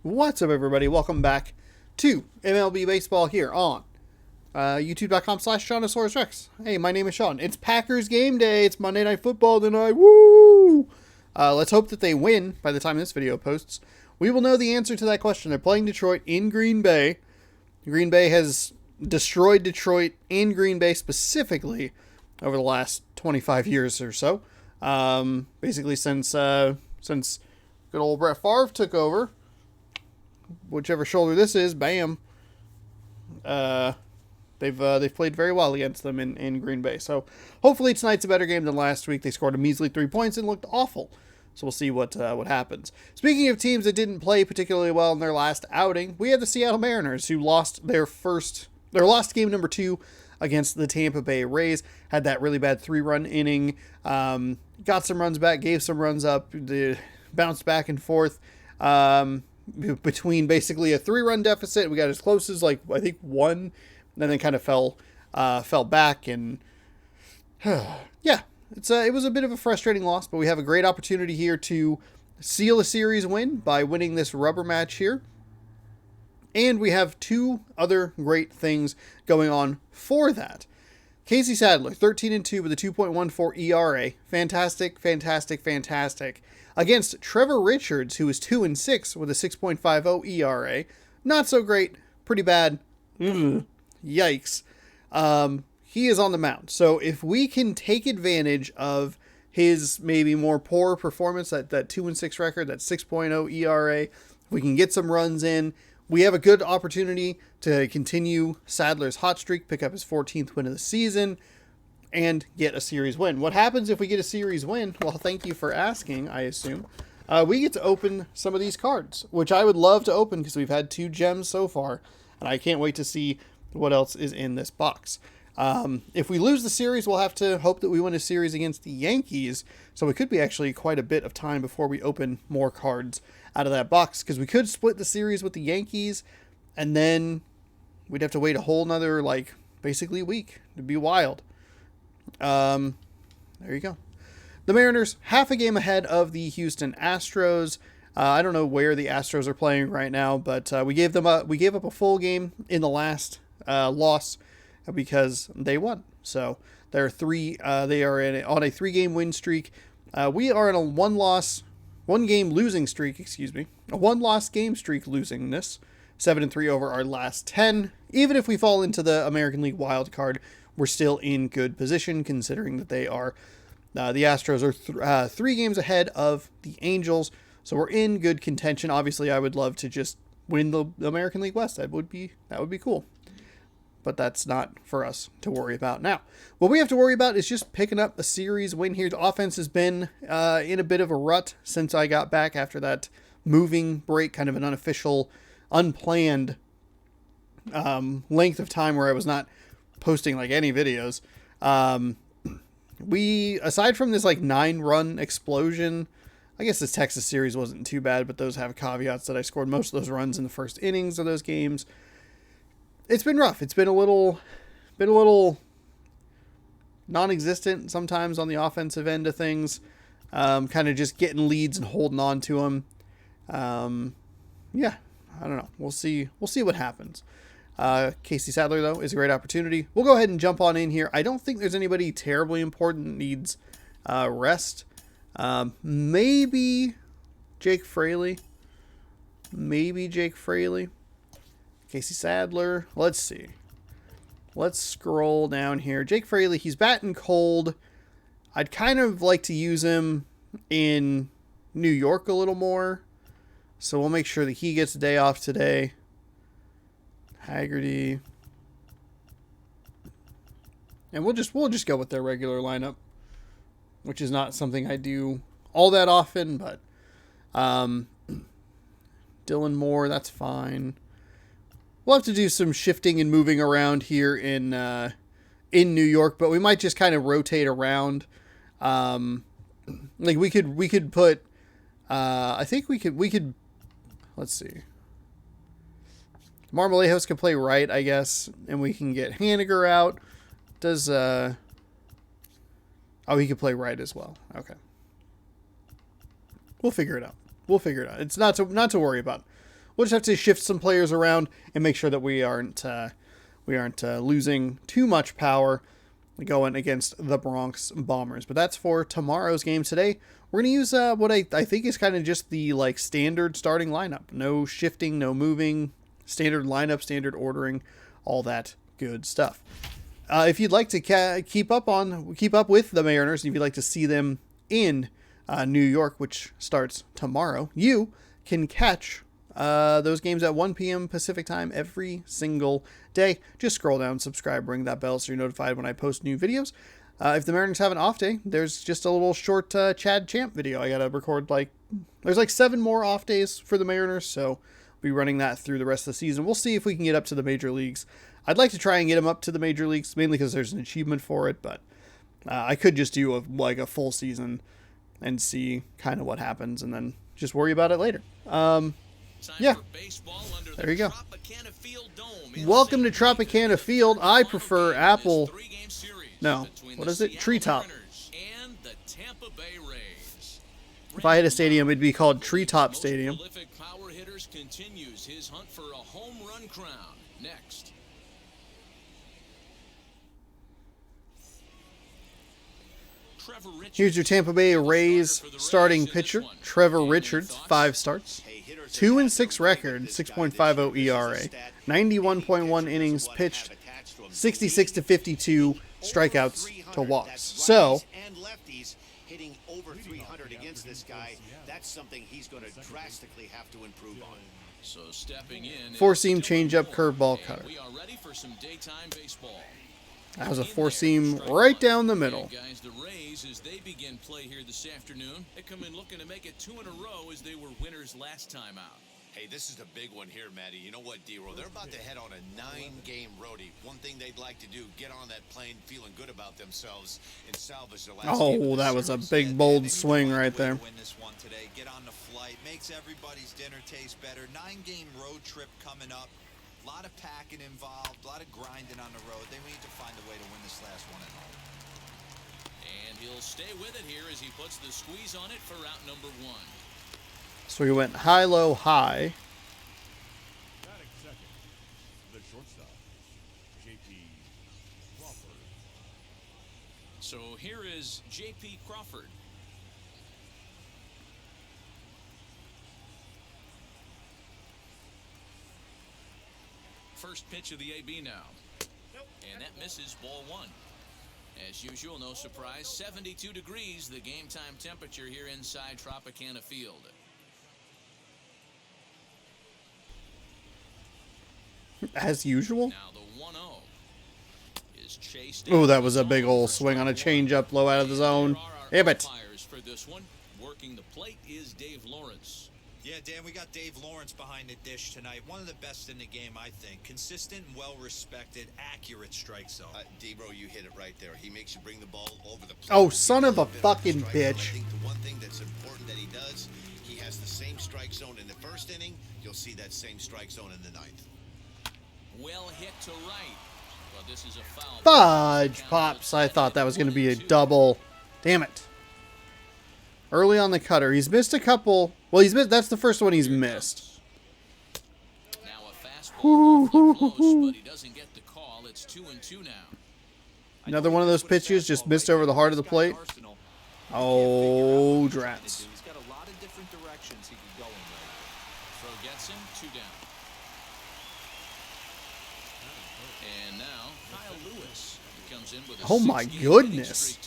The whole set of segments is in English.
What's up, everybody? Welcome back to MLB Baseball here on youtube.com/Seanosaurus Rex. Hey, my name is Sean. It's Packers game day. It's Monday Night Football tonight. Woo! Let's hope that they win by the time this video posts. We will know the answer to that question. They're playing Detroit in Green Bay. Green Bay has destroyed Detroit in Green Bay specifically over the last 25 years or so. Basically since good old Brett Favre took over. Whichever shoulder this is, bam. They've played very well against them in Green Bay. So hopefully tonight's a better game than last week. They scored a measly 3 points and looked awful. So we'll see what happens. Speaking of teams that didn't play particularly well in their last outing, we had the Seattle Mariners, who lost lost game number 2 against the Tampa Bay Rays. Had that really bad 3-run inning. Got some runs back, gave some runs up, bounced back and forth. Between basically a 3-run deficit, we got as close as I think 1, and then kind of fell back, and yeah, it was a bit of a frustrating loss, but we have a great opportunity here to seal a series win by winning this rubber match here, and we have 2 other great things going on for that. Casey Sadler, 13-2 with a 2.14 ERA, fantastic. Against Trevor Richards, who is 2-6 with a 6.50 ERA. Not so great. Pretty bad. Yikes. He is on the mound. So if we can take advantage of his maybe more poor performance, that 2-6 record, that 6.0 ERA, if we can get some runs in, we have a good opportunity to continue Sadler's hot streak, pick up his 14th win of the season, and get a series win. What happens if we get a series win? Well, thank you for asking, I assume. We get to open some of these cards, which I would love to open because we've had 2 gems so far, and I can't wait to see what else is in this box. If we lose the series, we'll have to hope that we win a series against the Yankees, so it could be actually quite a bit of time before we open more cards out of that box, because we could split the series with the Yankees, and then we'd have to wait a whole nother, basically week. It'd be wild. There you go. The Mariners, half a game ahead of the Houston Astros. I don't know where the Astros are playing right now, but we gave up a full game in the last loss because they won. So they are on a 3-game win streak. We are on a 1-game losing streak. A 1-loss game streak losing this. 7-3 over our last 10. Even if we fall into the American League wild card, we're still in good position, considering that the Astros are 3 games ahead of the Angels, so we're in good contention. Obviously, I would love to just win the American League West. That would be cool, but that's not for us to worry about now. What we have to worry about is just picking up a series win here. The offense has been in a bit of a rut since I got back after that moving break, kind of an unofficial, unplanned length of time where I was not posting any videos. We, aside from this 9-run explosion, I guess this Texas series wasn't too bad, but those have caveats that I scored most of those runs in the first innings of those games. It's been rough. It's been a little non-existent sometimes on the offensive end of things. Kind of just getting leads and holding on to them. Yeah, I don't know. We'll see what happens. Casey Sadler, though, is a great opportunity. We'll go ahead and jump on in here. I don't think there's anybody terribly important that needs rest. Maybe Jake Fraley. Casey Sadler. Let's see. Let's scroll down here. Jake Fraley, he's batting cold. I'd kind of like to use him in New York a little more. So we'll make sure that he gets a day off today. Haggerty. And we'll just go with their regular lineup, which is not something I do all that often, but Dylan Moore, that's fine. We'll have to do some shifting and moving around here in New York, but we might just kind of rotate around. We could put I think we could let's see. Marlejos can play right, I guess, and we can get Henniger out. Does he could play right as well. Okay. We'll figure it out. It's not to worry about. we'll just have to shift some players around and make sure that we aren't losing too much power going against the Bronx Bombers. But that's for tomorrow's game. Today, we're going to use what I think is kind of just the standard starting lineup. No shifting, no moving, standard lineup, standard ordering, all that good stuff. If you'd like to keep up with the Mariners, and if you'd like to see them in New York, which starts tomorrow, you can catch those games at 1 p.m. Pacific time every single day. Just scroll down, subscribe, ring that bell so you're notified when I post new videos. If the Mariners have an off day, there's just a little short Chad Champ video. I gotta record there's 7 more off days for the Mariners, so we'll be running that through the rest of the season. We'll see if we can get up to the major leagues. I'd like to try and get them up to the major leagues, mainly because there's an achievement for it, but I could just do a full season and see kind of what happens and then just worry about it later. Yeah, there you go. Welcome to Tropicana Field. I prefer Apple. No, what is it? Treetop. If I had a stadium, it'd be called Treetop Stadium. Continues his hunt for a home run crown. Next. Here's your Tampa Bay Rays starting pitcher, Trevor Richards, 5 starts, 2-6 record, 6.50 ERA, 91.1 innings pitched, 66 to 52 strikeouts to walks. So, hitting over 300 against this guy, that's something he's going to drastically have to improve on. So stepping in, 4-seam changeup, curveball, cutter. We are ready for some daytime baseball. That was a 4-seam right down the middle. Guys, the Rays, as they begin play here this afternoon, they come in looking to make it 2 in a row as they were winners last time out. Hey, this is a big one here, Matty. You know what, D-Roll? They're about to head on a 9-game roadie. One thing they'd like to do, get on that plane feeling good about themselves and salvage their last game. That was a big, bold swing right there. Win this one today. Get on the flight. Makes everybody's dinner taste better. 9-game road trip coming up. A lot of packing involved, a lot of grinding on the road. They need to find a way to win this last one at home. And he'll stay with it here as he puts the squeeze on it for route number 1. So he went high, low, high. Batting second, the shortstop, J.P. Crawford. So here is J.P. Crawford. First pitch of the AB now. And that misses, ball 1. As usual, no surprise, 72 degrees, the game time temperature here inside Tropicana Field. As usual. Now the 1-0 is chased. Oh, that was a big old swing on a changeup, low out of the zone. Damn it. For this one, working the plate is Dave Lawrence. Yeah, Dan, we got Dave Lawrence behind the dish tonight. One of the best in the game, I think. Consistent, well-respected, accurate strike zone. D-Bro, you hit it right there. He makes you bring the ball over the plate. Oh, son of a fucking bitch. I think the one thing that's important that he does, he has the same strike zone in the first inning. You'll see that same strike zone in the 9th. Well hit to right. Well, this is a foul. Fudge pops. I thought that was going to be a double. Damn it. Early on the cutter. He's missed a couple. Well, he's missed. That's the first one he's missed. Now a fastball close, but he doesn't get the call. It's 2-2 now. Another one of those pitches just missed over the heart of the plate. Oh, drats. He's got a lot of different directions he could go in there. Throw gets him, 2 down. And now Kyle Lewis comes in with a oh my goodness.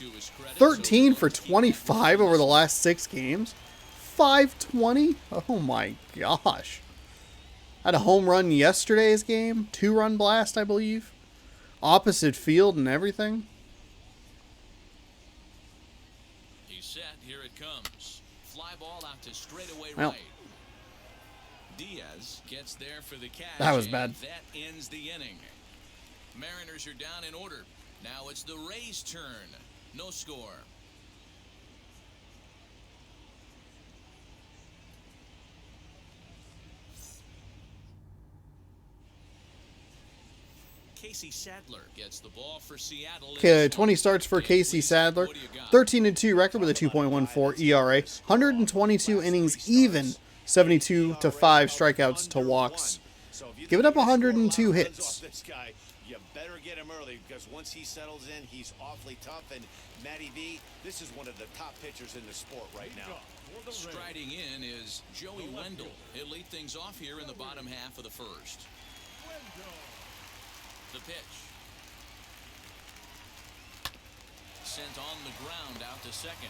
13 for 25 over the last 6 games. 520? Oh my gosh. Had a home run yesterday's game. 2-run blast, I believe. Opposite field and everything. He's set. Here it comes. Fly ball out to straightaway right. Diaz gets there for the catch. That was bad. That ends the inning. Mariners are down in order. Now it's the Rays' turn. No score. Casey Sadler gets the ball for Seattle. Okay, 20 starts for Casey Sadler. 13-2 record with a 2.14 ERA. 122 innings even 72 to 5 strikeouts to walks. Giving up 102 hits. This guy, you better get him early because once he settles in, he's awfully tough. And Matty V, this is one of the top pitchers in the sport right now. Striding in is Joey Wendell. He'll lead things off here in the bottom half of the first. The pitch. Sent on the ground out to second.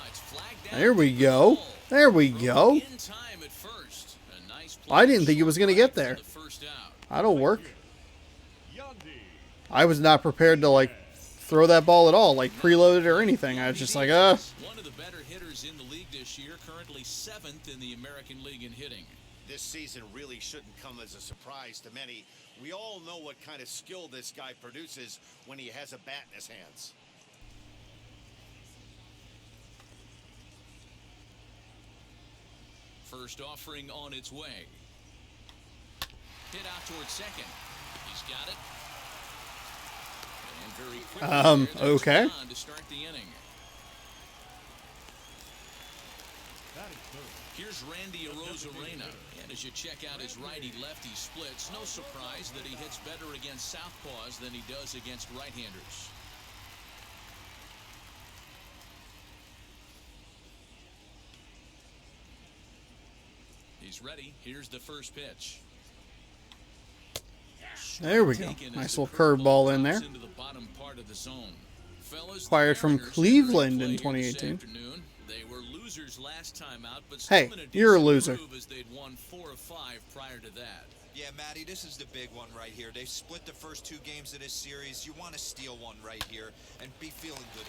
It's flagged down. There we go. There we go. In time at first. A nice play. I didn't think he was going to get there. That'll work. I was not prepared to, like, throw that ball at all, like, preloaded or anything. I was just like, One of the better hitters in the league this year, currently 7th in the American League in hitting. This season really shouldn't come as a surprise to many. We all know what kind of skill this guy produces when he has a bat in his hands. First offering on its way. Hit out towards second. He's got it. And very quickly okay. To start the inning. Here's Randy Arozarena. And as you check out his righty-lefty splits, no surprise that he hits better against southpaws than he does against right-handers. He's ready. Here's the first pitch. There we go. Nice little curveball in there. Acquired from Cleveland in 2018. They were losers last time out, but hey, you're a loser. They'd won 4 of 5 prior to that. Yeah, Matty, this is the big one right here. They've split the first 2 games of this series. You want to steal one right here and be feeling good.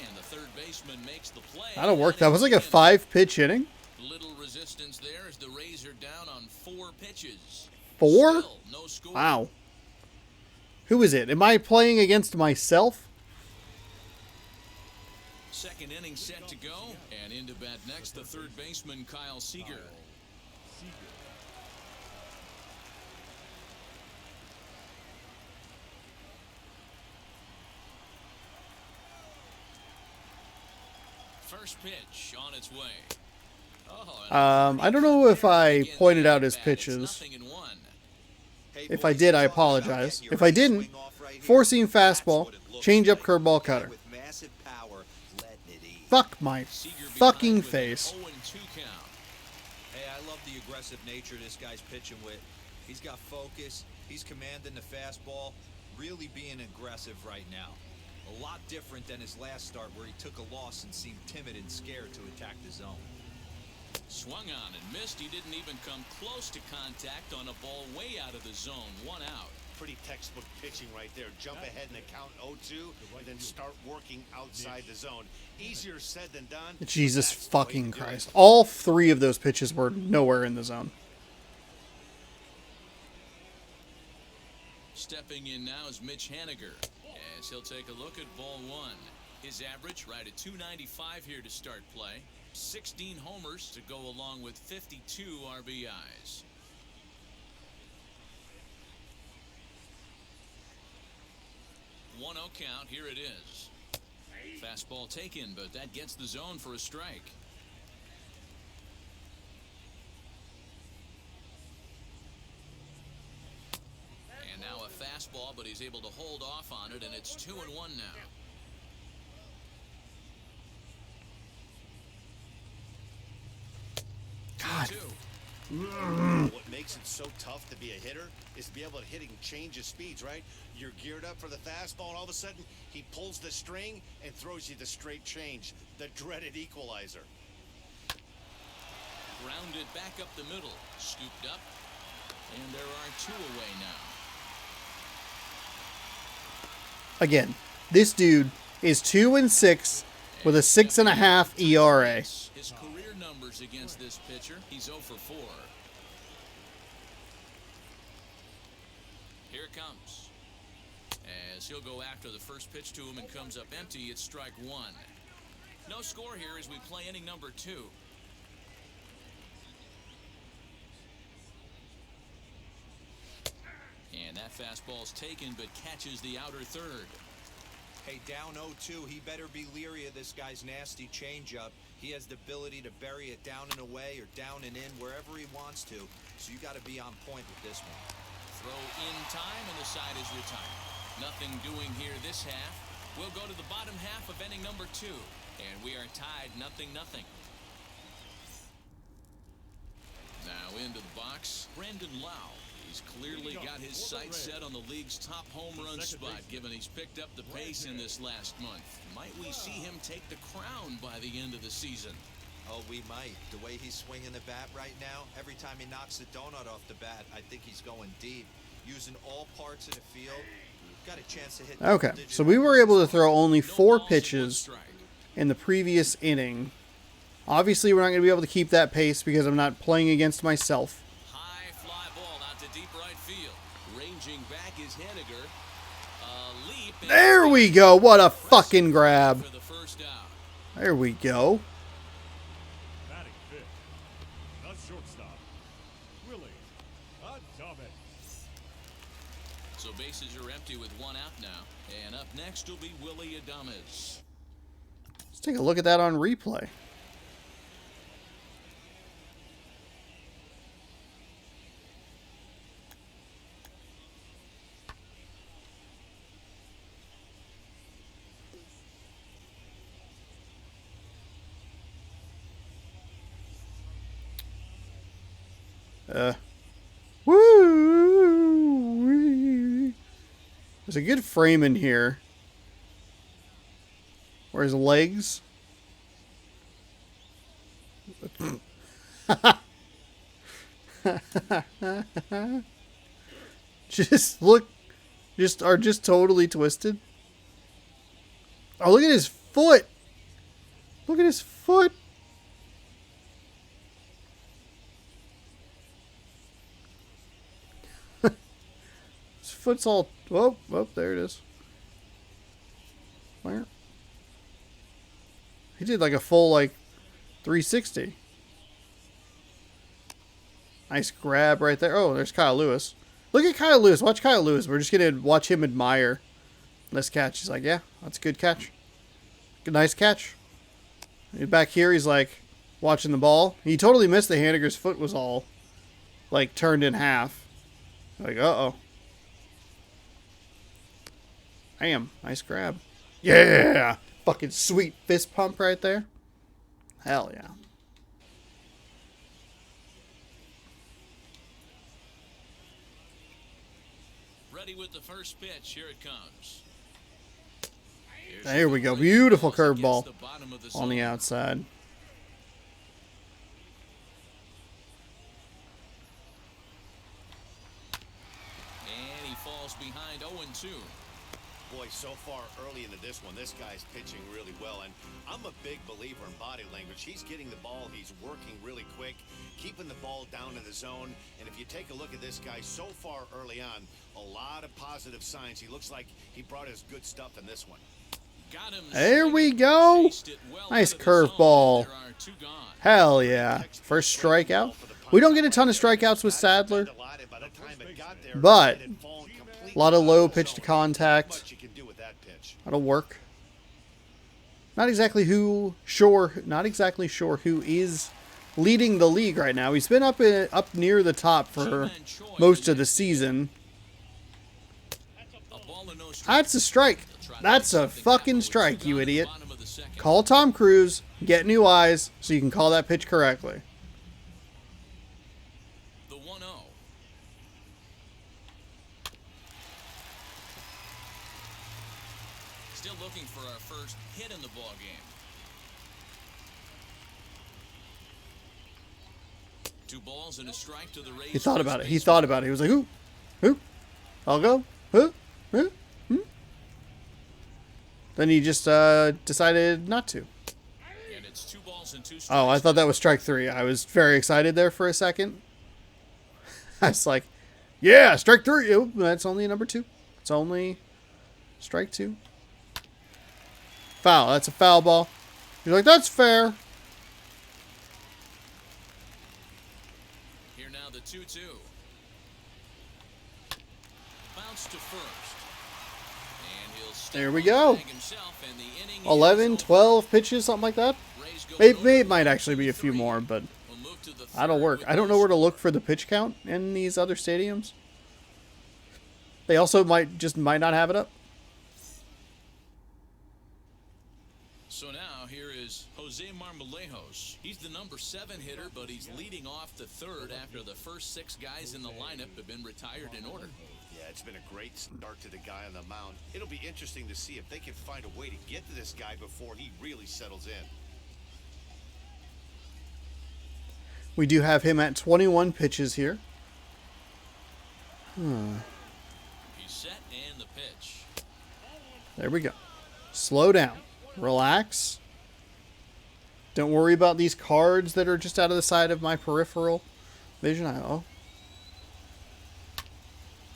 And the third baseman makes the play. That'll work. That was like a 5-pitch inning. Little resistance there as the Rays are down on 4 pitches. 4? Still no score. Wow. Who is it? Am I playing against myself? Second inning set to go. And into bat next, the third baseman, Kyle Seager. First pitch on its way. I don't know if I pointed out his pitches. If I did, I apologize. If I didn't, 4-seam fastball, changeup, curveball, cutter. Fuck my fucking face. Hey, I love the aggressive nature this guy's pitching with. He's got focus. He's commanding the fastball. Really being aggressive right now. A lot different than his last start where he took a loss and seemed timid and scared to attack the zone. Swung on and missed. He didn't even come close to contact on a ball way out of the zone. 1 out. Pretty textbook pitching right there. Jump ahead in the count 0-2 and then start working outside the zone. Easier said than done. Jesus fucking Christ. All 3 of those pitches were nowhere in the zone. Stepping in now is Mitch Henniger. As he'll take a look at ball 1. His average right at 295 here to start play. 16 homers to go along with 52 RBIs. One 0 count. Here it is. Fastball taken, but that gets the zone for a strike. And now a fastball, but he's able to hold off on it, and it's 2-1 now. God. What makes it so tough to be a hitter is to be able to hit and change his speeds, right? You're geared up for the fastball, and all of a sudden, he pulls the string and throws you the straight change, the dreaded equalizer. Grounded back up the middle, scooped up, and there are 2 away now. Again, this dude is 2-6 with a 6.5 ERA. His career numbers against this pitcher, he's 0 for 4. Here it comes. As he'll go after the first pitch to him and comes up empty, it's strike 1. No score here as we play inning number 2. And that fastball's taken but catches the outer third. Hey, down 0-2, he better be leery of this guy's nasty changeup. He has the ability to bury it down and away or down and in wherever he wants to. So you got to be on point with this one. Throw in time, and the side is retired. Nothing doing here this half. We'll go to the bottom half of inning number 2, and we are tied 0-0. Now into the box, Brandon Lau. He's clearly got his sights set on the league's top home run spot, given he's picked up the pace in this last month. Might we see him take the crown by the end of the season? Oh, we might. The way he's swinging the bat right now, every time he knocks the donut off the bat, I think he's going deep. Using all parts of the field, got a chance to hit. Okay, so we were able to throw only 4 pitches in the previous inning. Obviously, we're not going to be able to keep that pace because I'm not playing against myself. High fly ball out to deep right field. Ranging back is Henniger. Leap. There we go. What a fucking grab. For the first out. There we go. Batting fifth, the shortstop, Willie Adams. So bases are empty with 1 out now. And up next will be Willie Adams. Let's take a look at that on replay. Woo! There's a good frame in here. Where his legs. Are just totally twisted. Oh, look at his foot. Look at his foot. His foot's all... Oh, there it is. Where? He did like a full, 360. Nice grab right there. Oh, there's Kyle Lewis. Look at Kyle Lewis. Watch Kyle Lewis. We're just going to watch him admire this catch. He's like, yeah, that's a good catch. Good, nice catch. Back here, he's like watching the ball. He totally missed the Henniger's foot was all turned in half. Like, uh-oh. Damn, nice grab. Yeah! Fucking sweet fist pump right there. Hell yeah. Ready with the first pitch. Here it comes. There we go. Beautiful curveball on the outside. And he falls behind 0-2. Boy, so far early into this one, this guy's pitching really well. And I'm a big believer in body language. He's getting the ball. He's working really quick, keeping the ball down in the zone. And if you take a look at this guy so far early on, a lot of positive signs. He looks like he brought his good stuff in this one. Got him. There we go. Nice curveball. Hell yeah. First strikeout. We don't get a ton of strikeouts with Sadler, but a lot of low pitch to contact. That'll work. Not exactly sure who is leading the league right now. He's been up near the top for most of the season. That's a strike. That's a fucking strike, you idiot. Call Tom Cruise, get new eyes, so you can call that pitch correctly. The 1-0. Still looking for our first hit in the ball game. 2 balls and a strike to the Rays. He thought about it. He thought about it. He was like, who? I'll go. Who? Then he just decided not to. And it's 2 balls and 2 strikes. Oh, I thought that was strike 3. I was very excited there for a second. I was like, yeah, strike 3. Oh, that's only number 2. It's only strike 2. Foul. That's a foul ball. You're like, that's fair. Here now the 2-2. Bounce to first. There we go. 11, 12 pitches, something like that. Guys go It might actually be a few more, but We'll move to the that'll third work. with I don't know where to look for the pitch count in these other stadiums. They also might not have it up. So now here is Jose Marmolejos. He's the number 7 hitter, but he's leading off the third after the first 6 guys in the lineup have been retired in order. Yeah, it's been a great start to the guy on the mound. It'll be interesting to see if they can find a way to get to this guy before he really settles in. We do have him at 21 pitches here. He's set and the pitch. There we go. Slow down. Relax. Don't worry about these cards that are just out of the side of my peripheral vision. Oh.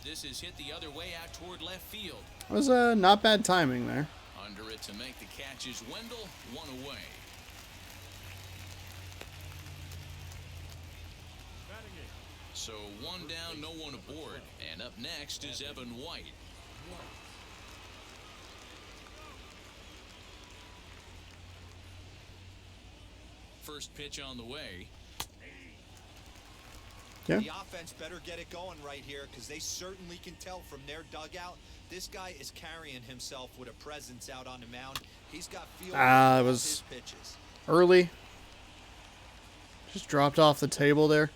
This is hit the other way out toward left field. That was not bad timing there. Under it to make the catch is Wendell, 1 away. So 1 down, no one aboard. And up next is Evan White. First pitch on the way. Yeah. The offense better get it going right here because they certainly can tell from their dugout this guy is carrying himself with a presence out on the mound. He's got feel It for was his pitches. early. Just dropped off the table there.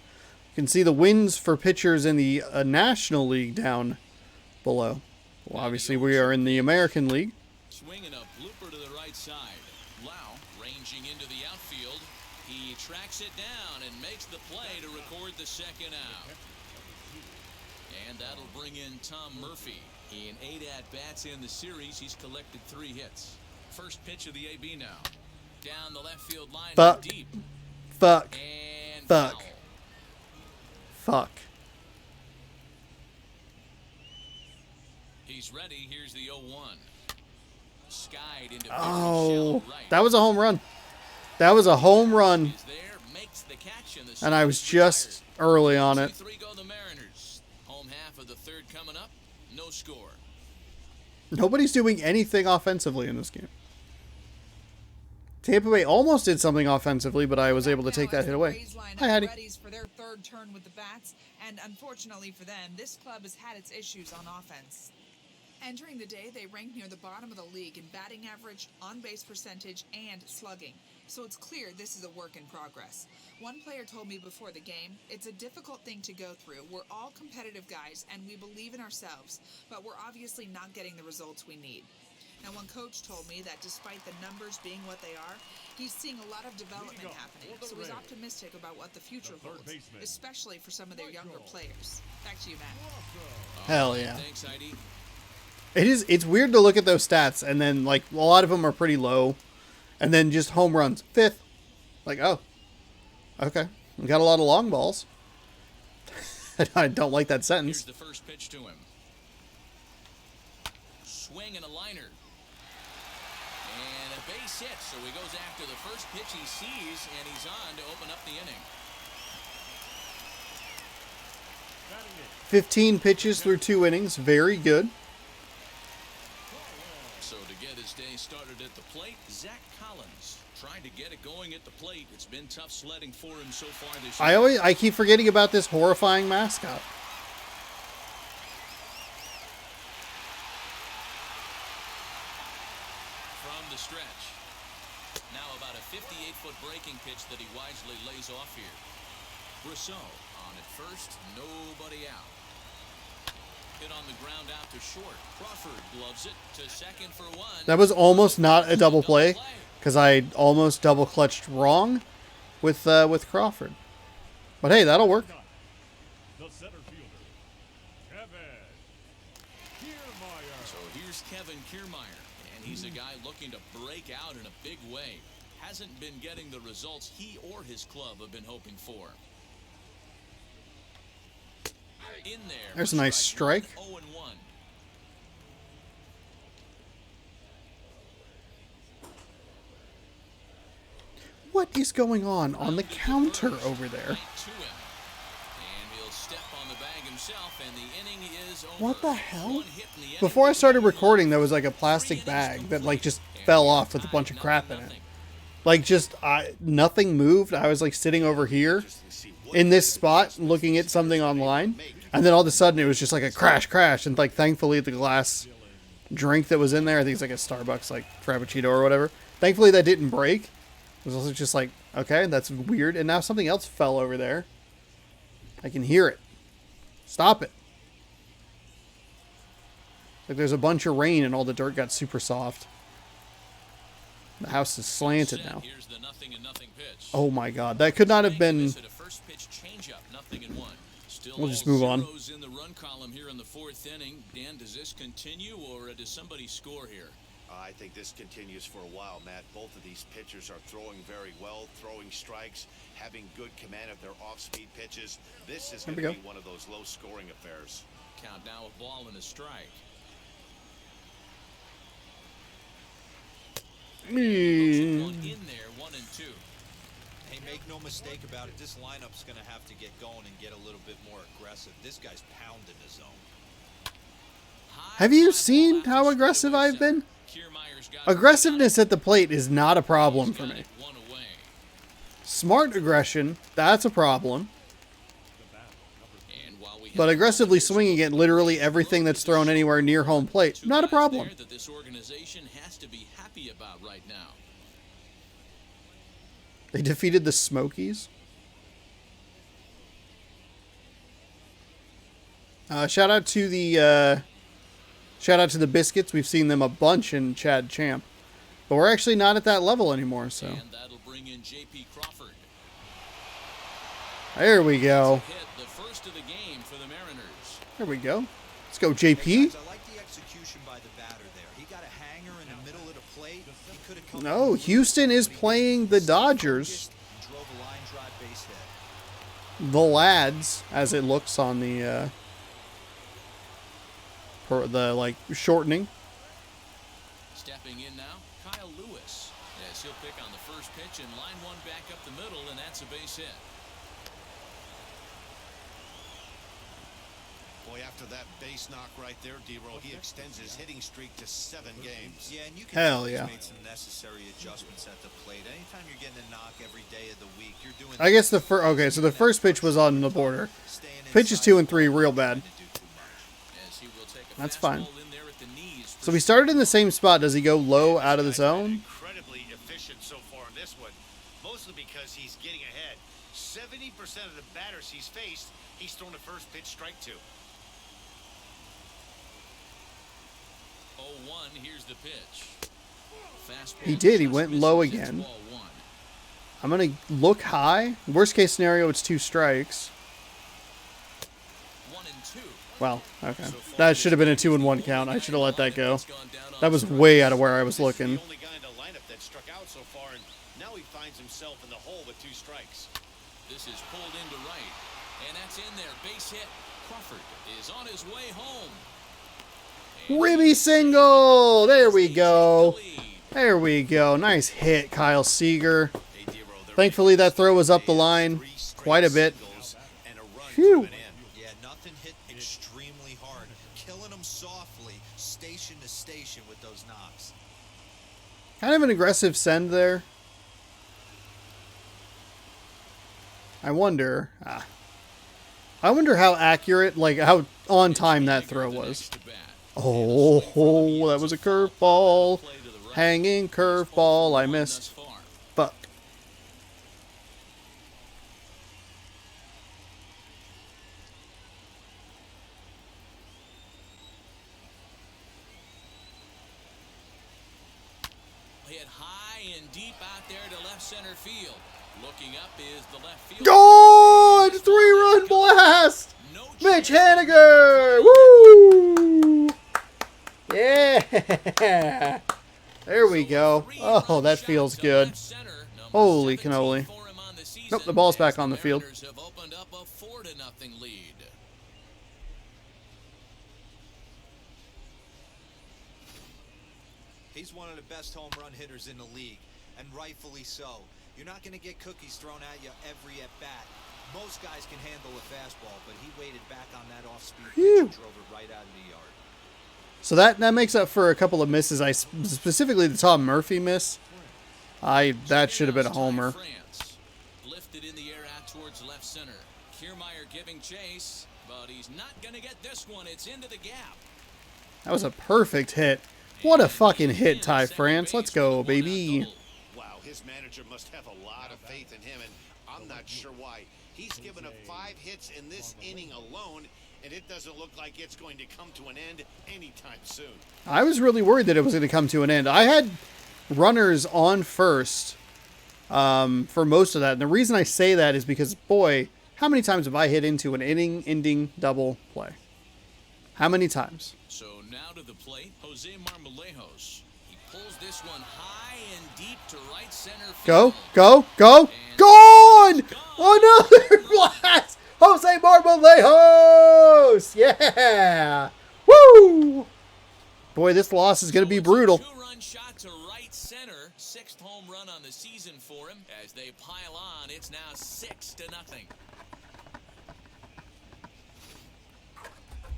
You can see the wins for pitchers in the National League down below. Well, obviously, we are in the American League. Swinging a blooper to the right side. Lau ranging into the outfield. He tracks it down and makes the play to record the second out. And that'll bring in Tom Murphy. In 8 at-bats in the series, he's collected 3 hits. First pitch of the AB now. Down the left field line. Fuck. Deep. Fuck. And Fuck. foul. Fuck. He's ready. Here's the 0-1. Skied into Oh, right. that was a home run. That was a home run. Is there, makes the catch, and the And I was series just early on it. 2-3 go the Mariners. Home half of the third coming up. No score. Nobody's doing anything offensively in this game. Tampa Bay almost did something offensively, but I was able to take that hit away. Hi, Hattie. Readies for their third turn with the bats, and unfortunately for them, this club has had its issues on offense. Entering the day, they ranked near the bottom of the league in batting average, on-base percentage, and slugging. So it's clear this is a work in progress. One player told me before the game, it's a difficult thing to go through. We're all competitive guys, and we believe in ourselves, but we're obviously not getting the results we need. Now, one coach told me that despite the numbers being what they are, he's seeing a lot of development happening, so he's optimistic about what the future holds, especially for some of their younger players. Back to you, Matt. Hell yeah. Thanks, Heidi. It's weird to look at those stats, and then, like, a lot of them are pretty low, and then just home runs. 5th. Like, oh. Okay. We got a lot of long balls. I don't like that Here's sentence. the first pitch to him. Swing and a liner. And a base hit, so he goes after the first pitch he sees, and he's on to open up the inning. 15 pitches through 2 innings. Very good. So to get his day started at the plate, Zach Collins trying to get it going at the plate. It's been tough sledding for him so far this year. I keep forgetting about this horrifying mascot. From the stretch. Now about a 58-foot breaking pitch that he wisely lays off here. Rousseau on at first, nobody out. Hit on the ground out to short. Crawford gloves it to second for 1. That was almost not a double play, because I almost double clutched wrong with Crawford. But hey, that'll work. The center fielder, Kevin Kiermaier. So here's Kevin Kiermaier, and he's a guy looking to break out in a big way. Hasn't been getting the results he or his club have been hoping for. In there. There's a nice strike. 0-1. What is going on the counter over there? To him. And he'll step on the bag himself, and the inning is over. What the hell? One hit in the inning. Before I started recording, there was like a plastic bag that like just fell off with a bunch of crap in it. Like, just nothing moved. I was like sitting over here in this spot looking at something online, and then all of a sudden it was just like a crash, and like thankfully the glass drink that was in there, I think it's like a Starbucks like Frappuccino or whatever, thankfully that didn't break. It was also just like, okay, that's weird. And now something else fell over there. I can hear it. Stop it. Like there's a bunch of rain and all the dirt got super soft. The house is slanted now. Oh my god, that could not have been... We'll just move on. In the run column here in the fourth inning. Dan, does this continue or does somebody score here? I think this continues for a while, Matt. Both of these pitchers are throwing very well, throwing strikes, having good command of their off-speed pitches. This is going to be one of those low-scoring affairs. Count now, a ball and a strike. One in there, 1 and 2. Hey, make no mistake about it. This lineup's going to have to get going and get a little bit more aggressive. This guy's pounding the zone. Have you seen how aggressive I've been? Aggressiveness at the plate is not a problem for me. Smart aggression, that's a problem. But aggressively swinging at literally everything that's thrown anywhere near home plate, not a problem. That this organization has to be happy about right now. They defeated the Smokies. Shout out to the Biscuits. We've seen them a bunch in Chad Champ, but we're actually not at that level anymore. So and that'll bring in JP Crawford. There we go. The first of the game for the Mariners. There we go. Let's go, JP. Hey guys, I like the execution by the batter there. He got a hanger in the middle of the plate. He could have come. No, Houston is playing the Dodgers. Drove a line drive base hit. The Lads, as it looks on the like shortening. Stepping in now, Kyle Lewis. Yes, he'll pick on the first pitch and line one back up the middle, and that's a base hit. Boy, after that base knock right there, D-Roll, he extends his hitting streak to 7 games. Yeah, and you can Hell tell yeah. he's made some necessary adjustments at the plate. Anytime you're getting a knock every day of the week, you're doing. I guess okay, so the first pitch was on the border. Pitches 2 and 3, real bad. That's fine. So we started in the same spot. Does he go low out of the zone? Incredibly efficient so far in this one, mostly because he's getting ahead. 70% of the batters he's faced, he's thrown a first pitch strike to. 0-1, here's the pitch. Fastball. He did. He went low again. I'm going to look high. Worst case scenario, it's 2 strikes. 1 and 2. Well, okay. That should have been a 2-1 count. I should have let that go. That was way out of where I was looking. The only guy in the lineup that struck out so far, and now he finds himself in the hole with 2 strikes. This is pulled into right, and that's in there. Base hit. Crawford is on his way home. Ribby single! There we go. There we go. Nice hit, Kyle Seager. Thankfully, that throw was up the line quite a bit. Phew. Yeah, nothing hit extremely hard. Killing them softly, station to station with those knocks. Kind of an aggressive send there. I wonder how accurate, like how on time that throw was. Oh, that was a curveball. Hanging curveball. I missed. Fuck. Hit high and deep out there to left center field. Looking up is the left field. Gone! 3-run blast! Mitch Henniger! Woo! Yeah! There we go. Oh, that feels good. Holy cannoli. Nope, the ball's back on the field. Have opened up a 4-0 lead. He's one of the best home run hitters in the league, and rightfully so. You're not going to get cookies thrown at you every at-bat. Most guys can handle a fastball, but he waited back on that off-speed pitch and drove it right out of the yard. So that makes up for a couple of misses. Specifically the Tom Murphy miss. That should have been a homer. France. Lifted in the air out towards left center. Kiermaier giving chase, but he's not going to get this one. It's into the gap. That was a perfect hit. What a fucking hit, Ty France. Let's go, baby. Wow, his manager must have a lot of faith in him, and I'm not sure why. He's given up 5 hits in this inning alone, and it doesn't look like it's going to come to an end anytime soon. I was really worried that it was going to come to an end. I had runners on first for most of that. And the reason I say that is because, boy, how many times have I hit into an inning-ending double play? How many times? So now to the plate, Jose Marmolejos. He pulls this one high and deep to right center field. Go. Gone! Another blast! Jose Marmolejos! Yeah! Woo! Boy, this loss is going to be brutal. 2-run shot to right center. 6th home run on the season for him. As they pile on, it's now 6-0.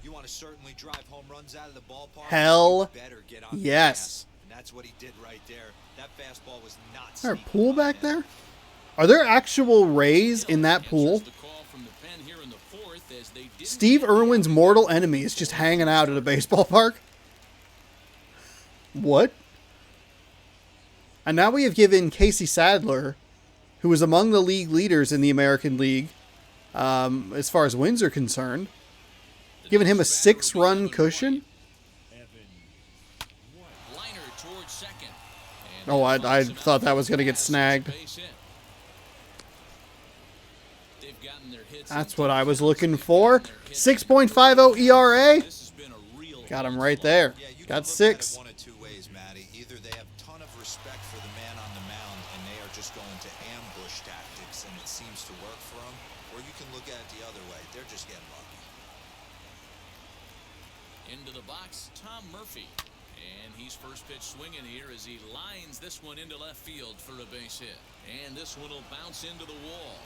You want to certainly drive home runs out of the ballpark? Hell You better get on the yes. gas. And that's what he did right there. That fastball was not Is there a sneaking pool by back him. there? Are there actual rays in that pool? Steve Irwin's mortal enemy is just hanging out at a baseball park? What? And now we have given Casey Sadler, who is among the league leaders in the American League, as far as wins are concerned, given him a 6-run cushion? Oh, I thought that was going to get snagged. That's what I was looking for. 6.50 ERA. Got him right there. Got 6. One of two ways, Matty. Either they have a ton of respect for the man on the mound and they are just going to ambush tactics and it seems to work for them, or you can look at it the other way. They're just getting lucky. Into the box, Tom Murphy. And he's first pitch swinging here as he lines this one into left field for a base hit. And this one will bounce into the wall.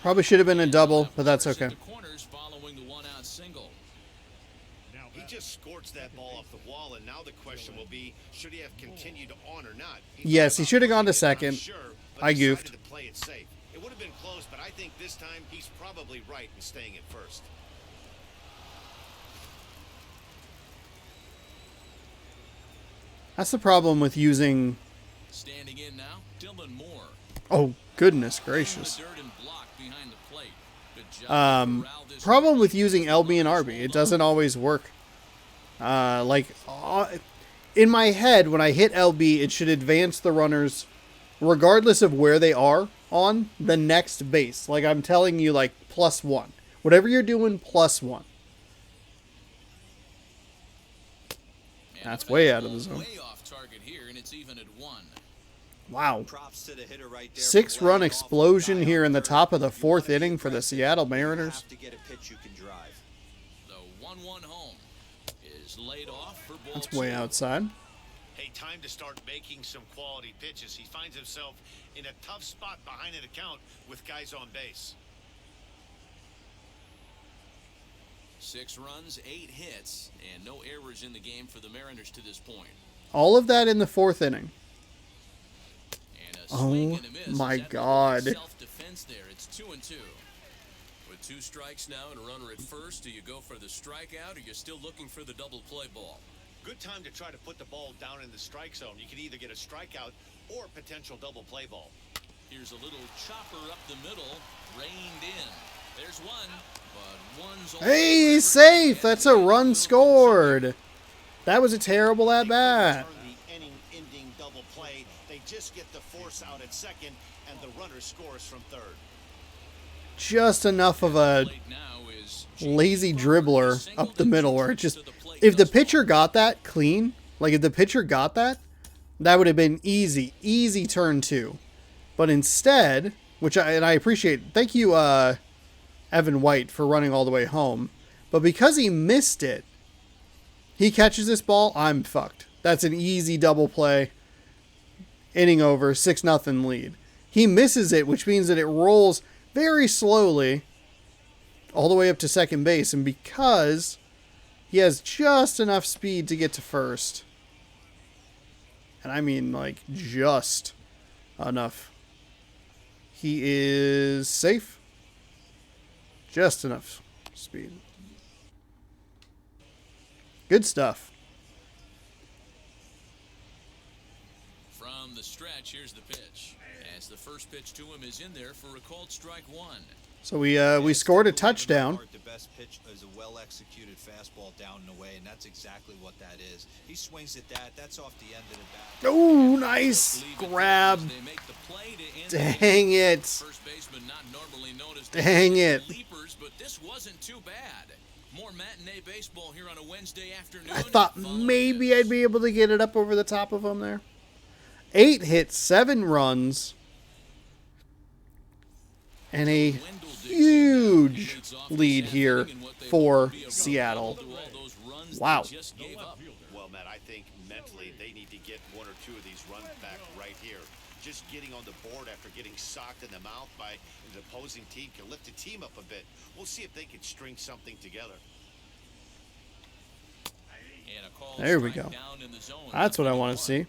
Probably should have been a double, but that's okay. He just scorched that ball off the wall, and now the question will be, should he have continued on or not? Yes, he should have gone to second. Sure, I goofed. to play it safe. It would have been close, but I think this time he's probably right in staying at first. That's the problem with using... Standing in now, Dylan Moore. Oh, goodness gracious. Problem with using LB and RB. It doesn't always work. In my head, when I hit LB, it should advance the runners regardless of where they are on the next base. Like I'm telling you, like +1. Whatever you're doing, +1. That's way out of the zone. Wow. 6-run explosion here in the top of the 4th inning for the Seattle Mariners. That's way outside. Hey, time to start making some quality pitches. He finds himself in a tough spot behind an account with guys on base. 6 runs, 8 hits, and no errors in the game for the Mariners to this point. All of that in the 4th inning. Oh my God. Self-defense there. It's 2-2. With 2 strikes now and a runner at first, do you go for the strikeout or you're still looking for the double play ball? Good time to try to put the ball down in the strike zone. You can either get a strikeout or a potential double play ball. Here's a little chopper up the middle, reined in. There's one, but one's... Hey, he's safe. That's a run scored. That was a terrible at-bat. The inning-ending double play. They just get the force out at second, and the runner scores from third. Just enough of a lazy dribbler up the middle where it just... If the pitcher got that clean, like if the pitcher got that, that would have been easy turn 2. But instead, which I appreciate, thank you, Evan White, for running all the way home. But because he missed it, he catches this ball, I'm fucked. That's an easy double play. Inning over, 6-0 lead. He misses it, which means that it rolls very slowly all the way up to second base. And because he has just enough speed to get to first, and I mean like just enough. He is safe. Just enough speed. Good stuff. From the stretch, here's the pitch. As the first pitch to him is in there for a called strike one. So we scored a touchdown. The best pitch is a well-executed fastball down and away, and that's exactly what that is. He swings at that. That's off the end of the bat. Oh, nice grab. They make the play to end the Dang it. First baseman not normally noticed. Dang it. Leapers, but this wasn't too bad. More matinee baseball here on a Wednesday afternoon. I thought maybe I'd be able to get it up over the top of him there. 8 hits, 7 runs, and a huge lead here for Seattle. Wow. Well, Matt, I think mentally they need to get 1 or 2 of these runs back right here. Just getting on the board after getting socked in the mouth by the opposing team can lift the team up a bit. We'll see if they can string something together. There we go. That's what I want to see.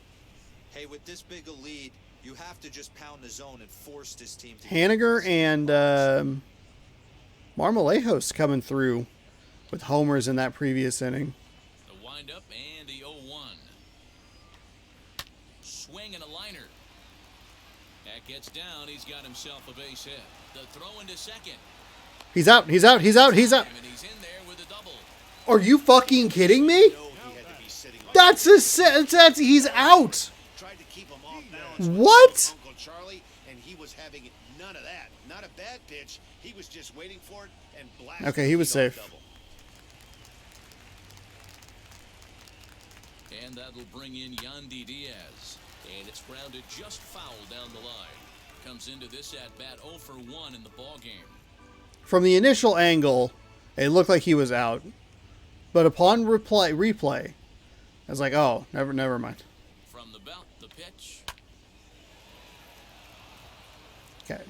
Hey, with this big a lead, you have to just pound the zone and force this team to Henniger and Marlejos coming through with homers in that previous inning. The windup and the 0-1. Swing and a liner. That gets down. He's got himself a base hit. The throw into second. He's out. He's out. He's out. He's out. And he's in there with a double. Are you fucking kidding me? That's he's out. Tried to keep him off balance. What? Uncle Charlie, and he was having none of that. Not a bad pitch. He was just waiting for it and blasted. Okay, he was safe. Double. And that'll bring in Yandy Diaz. And it's grounded just foul down the line. Comes into this at-bat 0 for 1 in the ballgame. From the initial angle, it looked like he was out. But upon replay, I was like, oh, never mind. From the belt, the pitch. Okay.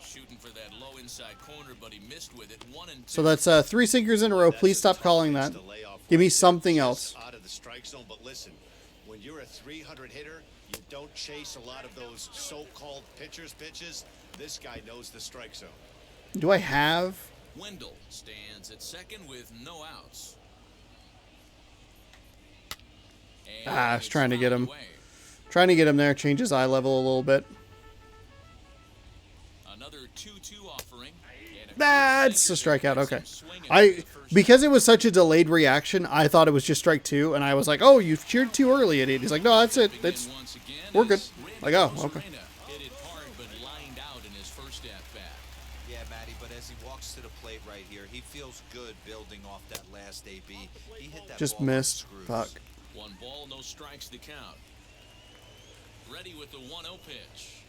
Shooting for that low inside corner, but he missed with it. 1 and 2. So that's 3 sinkers in a row. Please stop calling that. Give me something else. Out of the strike zone, but listen, when you're a 300 hitter, you don't chase a lot of those so-called pitchers' pitches. This guy knows the strike zone. Do I have? Wendell stands at second with no outs. And I was trying to get him. away. Trying to get him there. Change his eye level a little bit. Another 2-2 offering. That's a strikeout. Okay. Because it was such a delayed reaction, I thought it was just strike 2, and I was like, "Oh, you cheered too early, idiot." He's like, "No, that's it. We're good." Like, oh, okay. Hit it hard, but lined out in his first at-bat. Yeah, Matty, but as he walks to the plate right here, he feels good building off that last AB. He hit that Just ball on missed. screws. Fuck. 1 ball, no strikes to count. Ready with the 1-0 pitch.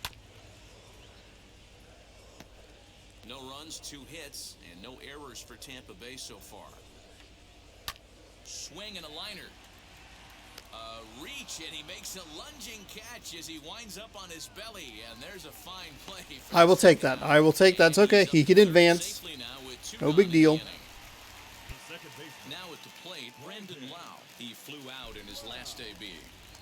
No runs, 2 hits, and no errors for Tampa Bay so far. Swing and a liner. Reach, and he makes a lunging catch as he winds up on his belly, and there's a fine play. I will take that. I will take that. It's okay. He can advance. No big deal. Now at the plate, Brendan Lau. He flew out in his last AB.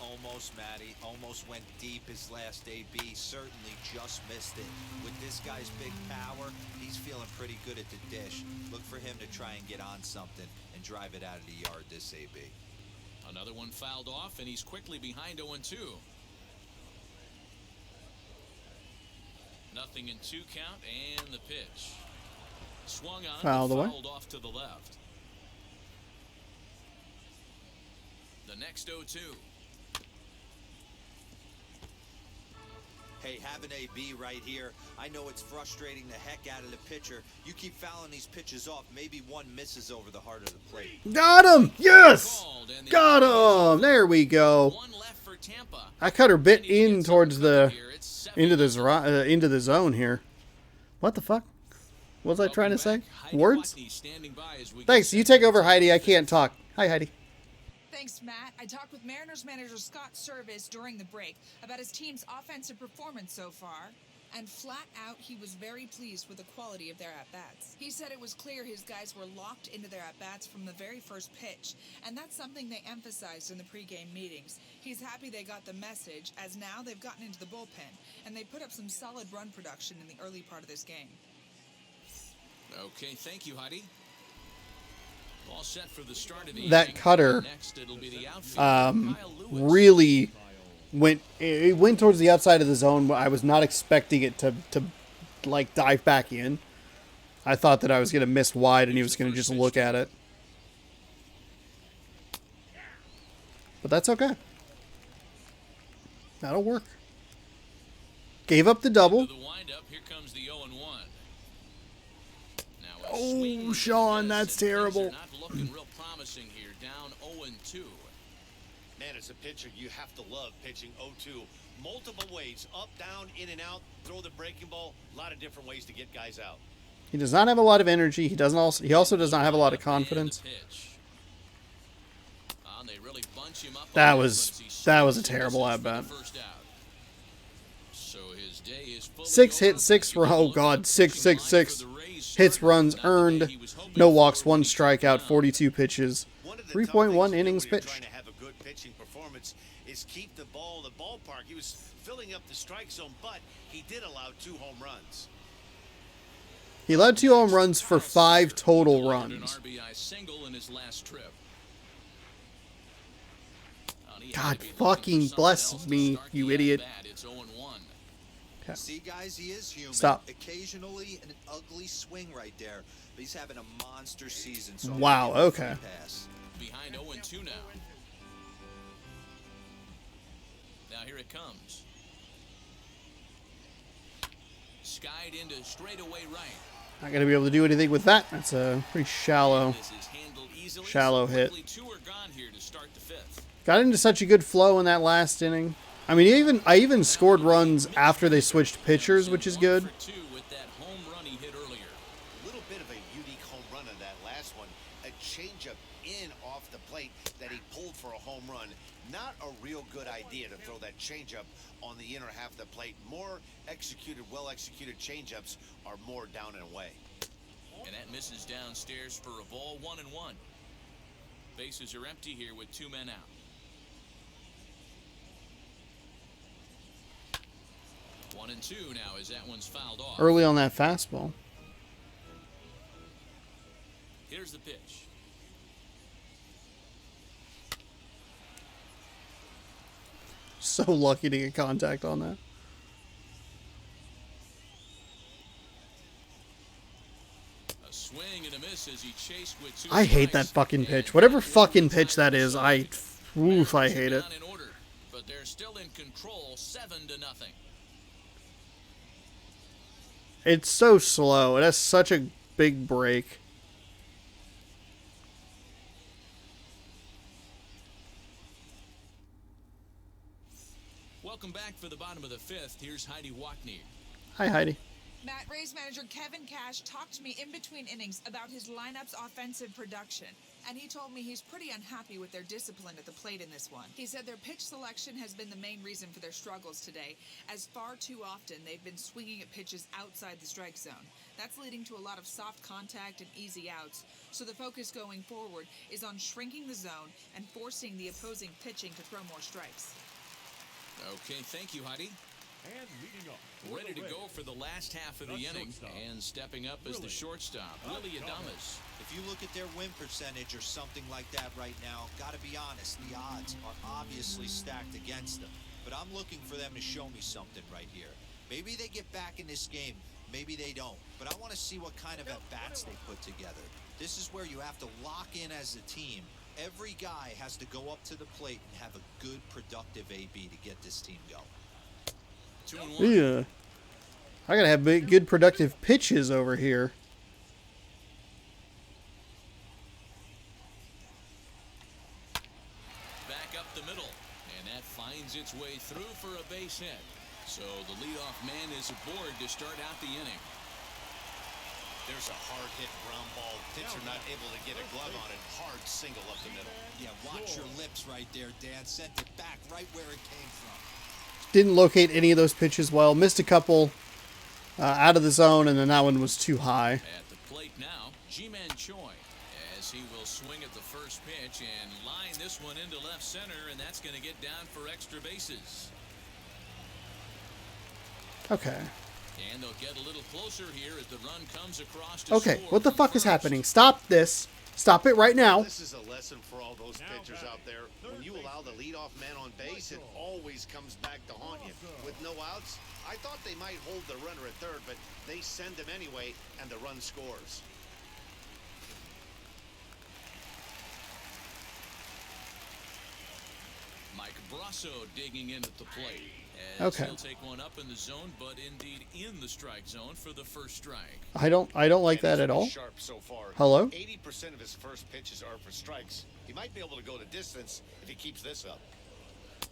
Almost, Matty. Almost went deep his last AB. Certainly just missed it. With this guy's big power, he's feeling pretty good at the dish. Look for him to try and get on something and drive it out of the yard this AB. Another one fouled off, and he's quickly behind 0-2. Nothing in 2 count, and the pitch. Swung on, Fouled away. fouled off to the left. The next 0-2. Hey, have an AB right here. I know it's frustrating the heck out of the pitcher. You keep fouling these pitches off. Maybe one misses over the heart of the plate. Got him! Yes! Got him! There we go. One left for Tampa. I cut her bit in towards the into the zone here. What the fuck? What was I trying to say? Words? Thanks. You take over, Heidi. I can't talk. Hi, Heidi. Thanks, Matt. I talked with Mariners manager Scott Service during the break about his team's offensive performance so far. And flat out, he was very pleased with the quality of their at-bats. He said it was clear his guys were locked into their at-bats from the very first pitch, and that's something they emphasized in the pregame meetings. He's happy they got the message, as now they've gotten into the bullpen, and they put up some solid run production in the early part of this game. Okay, thank you, Heidi. All set for the start of the That inning. cutter Next, it'll be the outfielder, Kyle Lewis. really went towards the outside of the zone. I was not expecting it to like dive back in. I thought that I was going to miss wide and he was going to just look at it. But that's okay. That'll work. Gave up the double. To the windup, here comes the 0-1. Now, a Oh, swing Sean, and that's things are terrible. not looking real promising here, down 0-2. Man, as a pitcher, you have to love pitching 0-2. Multiple ways, up, down, in and out, throw the breaking ball. A lot of different ways to get guys out. He does not have a lot of energy. He also does not have a lot of confidence. They really bunch him up That on was offense. that was a He terrible misses at for the bat. first out. So his day is fully 6 over. hits, 6 He oh goes god, up 6 pitching 6 line 6 for the Rays hits, starter. runs Not the earned, day he was hoping no for walks, when 1 he struck strikeout, down. 42 pitches, One of the 3.1 tough things to do when innings you're pitched. trying to have a good pitching performance is keep the ball in the ballpark. He was filling up the strike zone, but he did allow 2 home runs. He allowed 2 home runs for 5 total Delivered runs. An RBI single in his last trip. He had God to be looking fucking for bless something else to me, start you the idiot. at-bat. It's 0-1. Okay. See, guys, he is human. Stop. Occasionally, an ugly swing right there, but he's having a monster season. So I'm Wow, gonna give him a okay. free pass. Behind 0-2 now. Now here it comes. Skied into straightaway right. Not going to be able to do anything with that. That's a pretty shallow. This is handled easily. Shallow So hit. quickly, 2 are gone here to start the 5th. Got into such a good flow in that last inning. I mean, I even scored runs after they switched pitchers, which is good. 1 for 2 with that home run he hit earlier. A little bit of a unique home run on that last one. A changeup in off the plate that he pulled for a home run. Not a real good idea to throw that changeup on the inner half of the plate. More executed, well-executed changeups are more down and away. And that misses downstairs for a ball, 1-1. Bases are empty here with 2 men out. 1-2 now as that one's fouled off. Early on that fastball. Here's the pitch. So lucky to get contact on that. A swing and a miss as he chased with 2 I hate that strikes. fucking pitch. And Whatever that fucking is pitch that is, I Mariners hate are it. down in order, but they're still in control, 7-0. It's so slow. It has such a big break. Welcome back for the bottom of the 5th. Here's Heidi Wackney. Hi, Heidi. Matt Rays manager Kevin Cash talked to me in between innings about his lineup's offensive production, and he told me he's pretty unhappy with their discipline at the plate in this one. He said their pitch selection has been the main reason for their struggles today, as far too often they've been swinging at pitches outside the strike zone. That's leading to a lot of soft contact and easy outs, so the focus going forward is on shrinking the zone and forcing the opposing pitching to throw more strikes. Okay, thank you, Heidi. And leading up. for Ready the to go Reds, for the last half of the The inning. shortstop, And stepping up as the Willie shortstop, Willie Adams. If you look at their win percentage or something like that right now, gotta be honest, the odds are obviously stacked against them. But I'm looking for them to show me something right here. Maybe they get back in this game, maybe they don't. But I want to see what kind of at-bats they put together. This is where you have to lock in as a team. Every guy has to go up to the plate and have a good, productive AB to get this team going. 2-1. Yeah. I gotta have big, good, productive pitches over here. Back up the middle. And that finds its way through for a base hit. So the leadoff man is aboard to start out the inning. There's a hard hit ground ball. Pitcher not able to get a glove on it. Hard single up the middle. Yeah, watch your lips right there, Dan. Sent it back right where it came from. Didn't locate any of those pitches well. Missed a couple out of the zone, and then that one was too high. At the plate now, Ji-Man Choi, as he will swing at the first pitch and line this one into left center, and that's going to get down for extra bases. Okay. And they'll get a little closer here as the run comes across to Okay, score what the from fuck is first. happening? Stop this. Stop it right now. This is a lesson for all those pitchers out there. When you allow the leadoff man on base, it always comes back to haunt you. With no outs, I thought they might hold the runner at third, but they send him anyway, and the run scores. Mike Brasso digging in at the plate. Okay. He'll take one up in the zone, but indeed in the strike zone for the first strike. I don't like that at all. Sharp so far. Hello? 80% of his first pitches are for strikes. He might be able to go the distance if he keeps this up.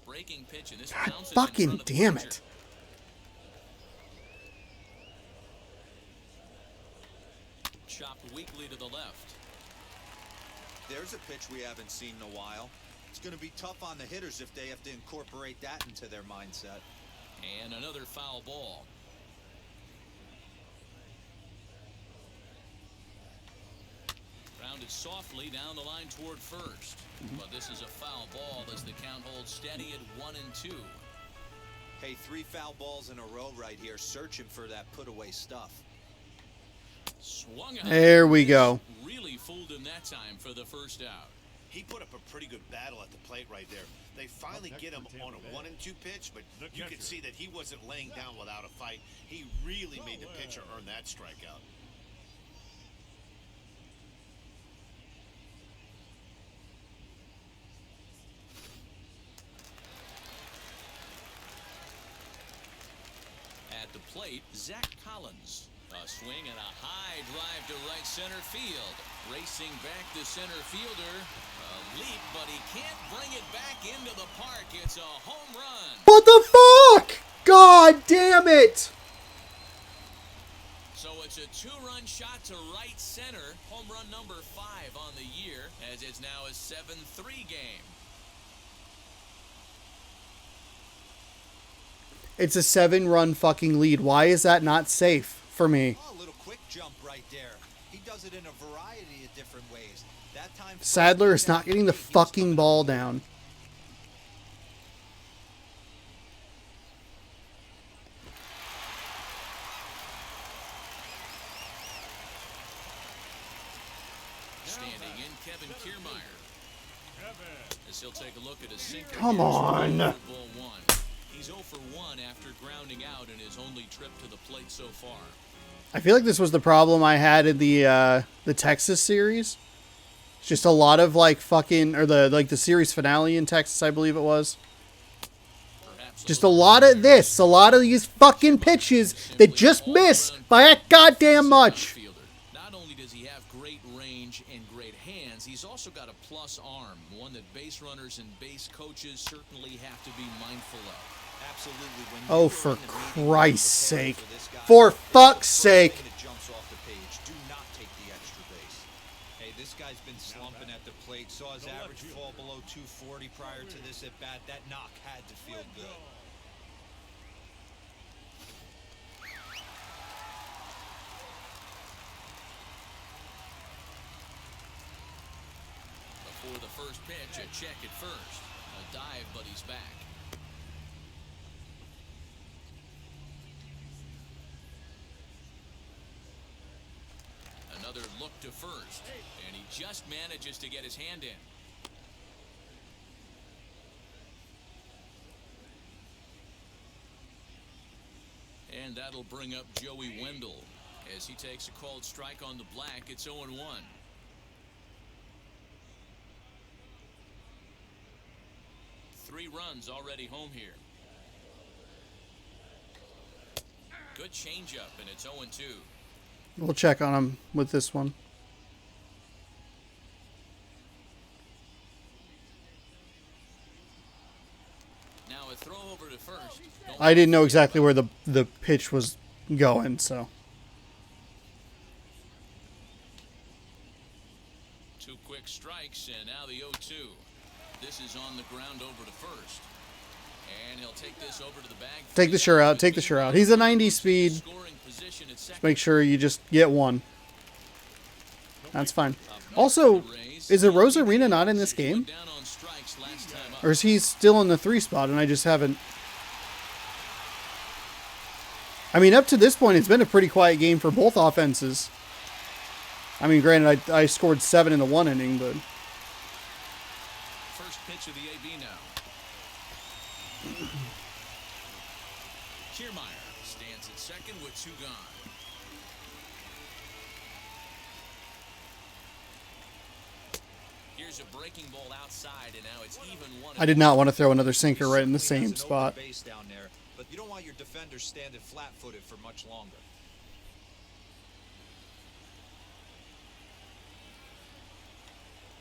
Breaking pitch, and this God bounces in fucking front of the damn pitcher. it. Chopped weakly to the left. There's a pitch we haven't seen in a while. It's going to be tough on the hitters if they have to incorporate that into their mindset. And another foul ball. Grounded softly down the line toward first. But this is a foul ball as the count holds steady at 1-2. Hey, 3 foul balls in a row right here, searching for that put-away stuff. Swung out. There we go. Really fooled him that time for the first out. He put up a pretty good battle at the plate right there. They finally get him on a 1-2 pitch, but you could see that he wasn't laying down without a fight. He really made the pitcher earn that strikeout. At the plate, Zach Collins. A swing and a high drive to right center field. Racing back to center fielder. A leap, but he can't bring it back into the park. It's a home run. What the fuck? God damn it. So it's a 2-run shot to right center. Home run number 5 on the year, as it's now a 7-3 game. It's a 7-run fucking lead. Why is that not safe for me? Oh, a little quick jump right there. He does it in a variety of different ways. That time Sadler is not getting the fucking ball down. Standing in, Kevin Kiermaier. As he'll take a look at his sinker. Come on. Ball 1. He's 0 for 1 after grounding out in his only trip to the plate so far. I feel like this was the problem I had in the Texas series. It's just a lot of like fucking, or the series finale in Texas, I believe it was. Perhaps Just a lot of this, a lot of these fucking pitches that just miss by a goddamn much. Not only does he have great range and great hands, he's also got a plus arm, one that base runners and base coaches certainly have to be mindful of. Absolutely. When Oh, you for are in the meeting, Christ's preparing sake. for this guy, For the fuck's first sake. thing that jumps off the page, do not take the extra base. Hey, this guy's been slumping at the plate. Saw his average fall below 240 prior to this at bat. That knock had to feel good. Before the first pitch, a check at first. A dive, but he's back. Another look to first, and he just manages to get his hand in. And that'll bring up Joey Wendell. As he takes a called strike on the black, it's 0-1. Three runs already home here. Good changeup, and it's 0-2. We'll check on him with this one. Now a throw over to first. I didn't know exactly where the pitch was going, so. Two quick strikes, and now the 0-2. This is on the ground over to first. And he'll take this over to the bag. Take the sure out. Take the sure out. He's a 90 speed. Scoring make sure you just get one. That's fine. Also, is the Rose Arena not in this game? Or is he still in the 3 spot and I just haven't... I mean, up to this point, it's been a pretty quiet game for both offenses. I mean, granted, I scored 7 in the 1 inning, but... First pitch of the AB now. Kiermaier stands at second with 2 gone. Here's a breaking ball outside, and now it's even 1. I did not want to throw another sinker right in the same spot. Base down there, but you don't want your defenders standing flat-footed for much longer.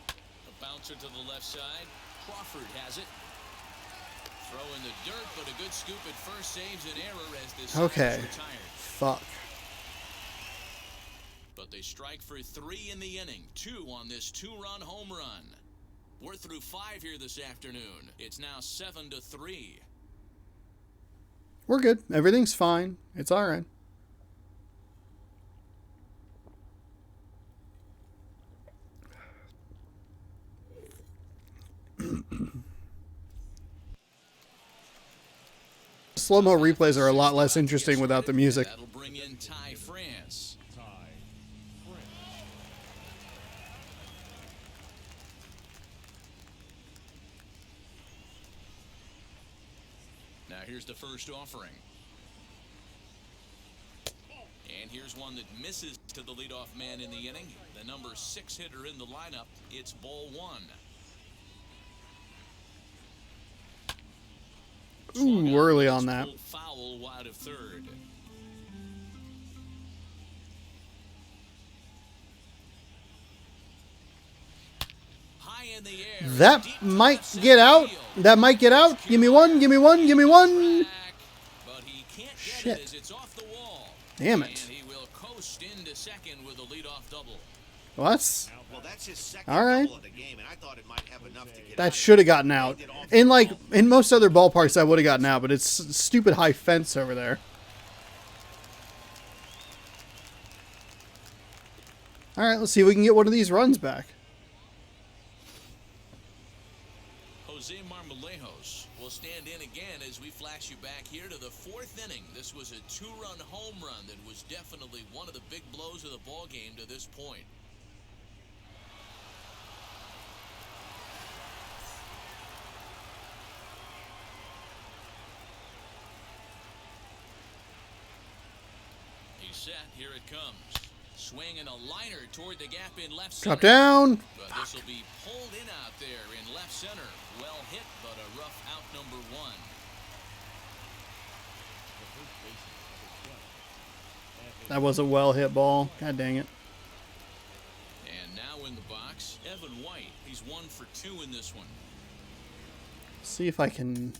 A bouncer to the left side. Crawford has it. Throw in the dirt, but a good scoop at first saves an error as this Okay. is retired. Fuck. But they strike for 3 in the inning. 2 on this 2-run home run. We're through 5 here this afternoon. It's now 7-3. We're good. Everything's fine. It's all right. Slow-mo replays are a lot less interesting without the music. That'll bring in Ty France. Now here's the first offering. And here's one that misses to the leadoff man in the inning. The number 6 hitter in the lineup. It's ball 1. Ooh, early on that. Foul wide of third. High in the air. That might get out. That might get out. Give me one. Give me one. Give me one. But he can't get Shit. it as it's off the wall. Damn it. And he will coast into second with a leadoff double. Well, that's his second all right. double of the game, and I thought it might have enough to get That out. should have gotten out. In most other ballparks, I would have gotten out, but it's stupid high fence over there. All right, let's see if we can get one of these runs back. Jose Marmolejos will stand in again as we flash you back here to the 4th inning. This was a 2-run home run that was definitely one of the big blows of the ball game to this point. He's set. Here it comes. Swinging a liner toward the gap in left center. Drop down. But this will be pulled in out there in left center. Well hit, but a rough out number 1. That was a well hit ball. God dang it. And now in the box, Evan White. He's 1 for 2 in this one. See if I can.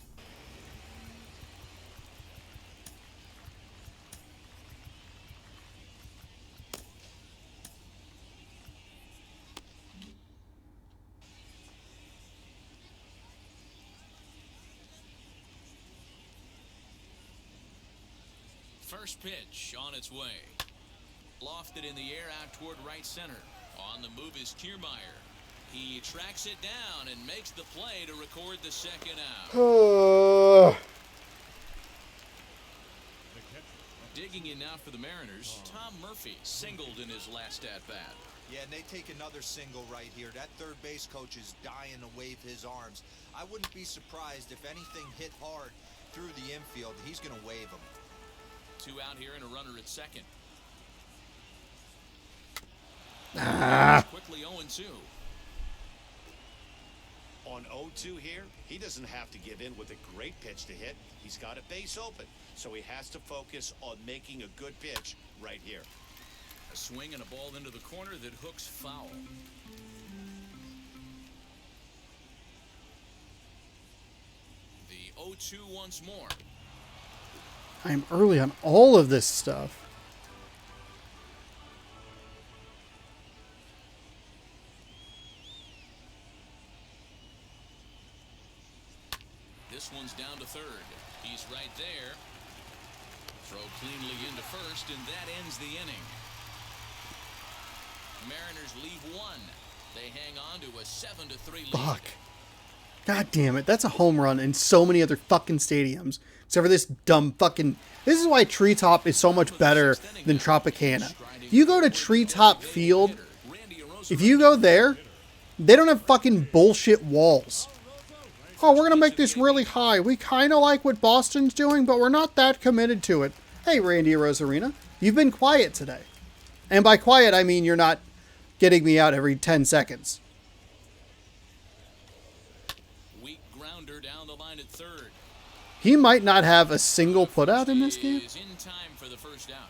First pitch on its way. Lofted in the air out toward right center. On the move is Kiermaier. He tracks it down and makes the play to record the second out. Digging in now for the Mariners, Tom Murphy singled in his last at-bat. Yeah, and they take another single right here. That third base coach is dying to wave his arms. I wouldn't be surprised if anything hit hard through the infield. He's going to wave them. 2 out here and a runner at second. Quickly 0-2. On 0-2 here, he doesn't have to give in with a great pitch to hit. He's got a base open, so he has to focus on making a good pitch right here. A swing and a ball into the corner that hooks foul. The 0-2 once more. I'm early on all of this stuff. This one's down to third. He's right there. Throw cleanly into first, and that ends the inning. Mariners leave one. They hang on to a 7-3 lead. Fuck. God damn it. That's a home run in so many other fucking stadiums. Except for this dumb fucking... This is why Treetop is so much better than Tropicana. You go to Treetop Field, if you go there, they don't have fucking bullshit walls. Oh, we're going to make this really high. We kind of like what Boston's doing, but we're not that committed to it. Hey, Randy Rosarina, you've been quiet today. And by quiet, I mean you're not getting me out every 10 seconds. Weak grounder down the line at third. He might not have a single putout in this game. Is in time for the first out.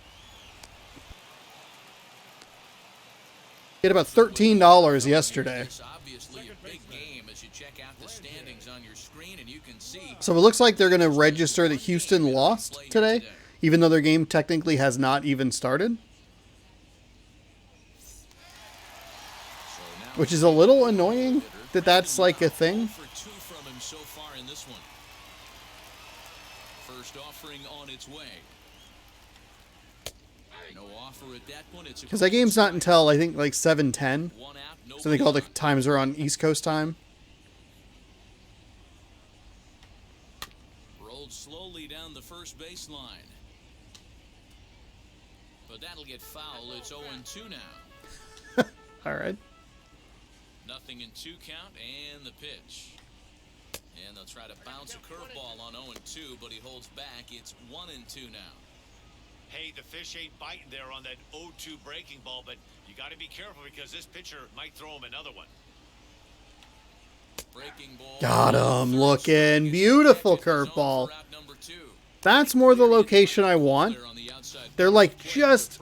He had about $13 yesterday. It's obviously a big game as you check out the standings on your screen, and you can see. So it looks like they're going to register that Houston lost today, even though their game technically has not even started. Which is a little annoying that that's like a thing. For 2 from him so far in this one. First offering on its way. No offer at that one. It's Because that game's not until, I think, like 7:10. one out, no So I think all the run. times are on East Coast time. Rolled slowly down the first baseline. But that'll get foul. It's 0-2 now. All right. Nothing in 2 count and the pitch. And they'll try to bounce a curveball on 0-2, but he holds back. It's 1-2 now. Hey, the fish ain't biting there on that 0-2 breaking ball, but you got to be careful because this pitcher might throw him another one. Breaking ball. Got him. Looking beautiful curveball. That's more the location I want. They're like just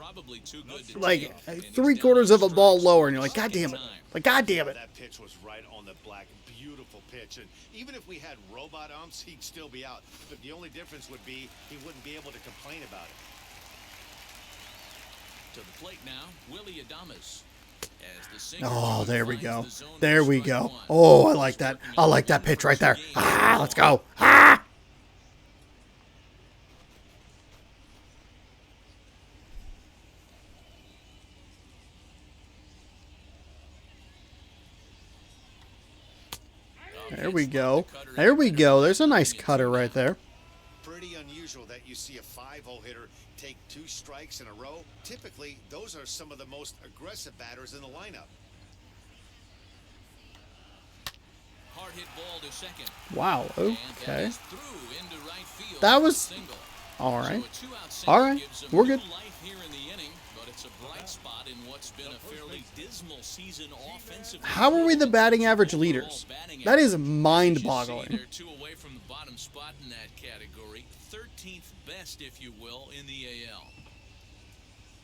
like 3/4 of a ball lower, and you're like, God damn it. Like, God damn it. That pitch was right on the black. Beautiful pitch. And even if we had robot umps, he'd still be out. But the only difference would be he wouldn't be able to complain about it. To the plate now, Willie Adams. As the single Oh, there we finds go. the zone There for we strike go. one. Oh, I like that. I like that pitch right there. Ah, let's go. Ah! There we go. There we go. There's a nice cutter right there. Pretty unusual that you see a 5-0 hitter take 2 strikes in a row. Typically, those are some of the most aggressive batters in the lineup. Hard hit ball to second. Wow. And that Okay. is through into right field. That was- Single. All right. So a 2-out single All right. gives them We're new good. life here in the inning, but it's a bright spot in what's been a fairly dismal season offensively. How are we the batting average leaders? That is mind-boggling. They're 2 away from the bottom spot in that category. 13th best, if you will, in the AL.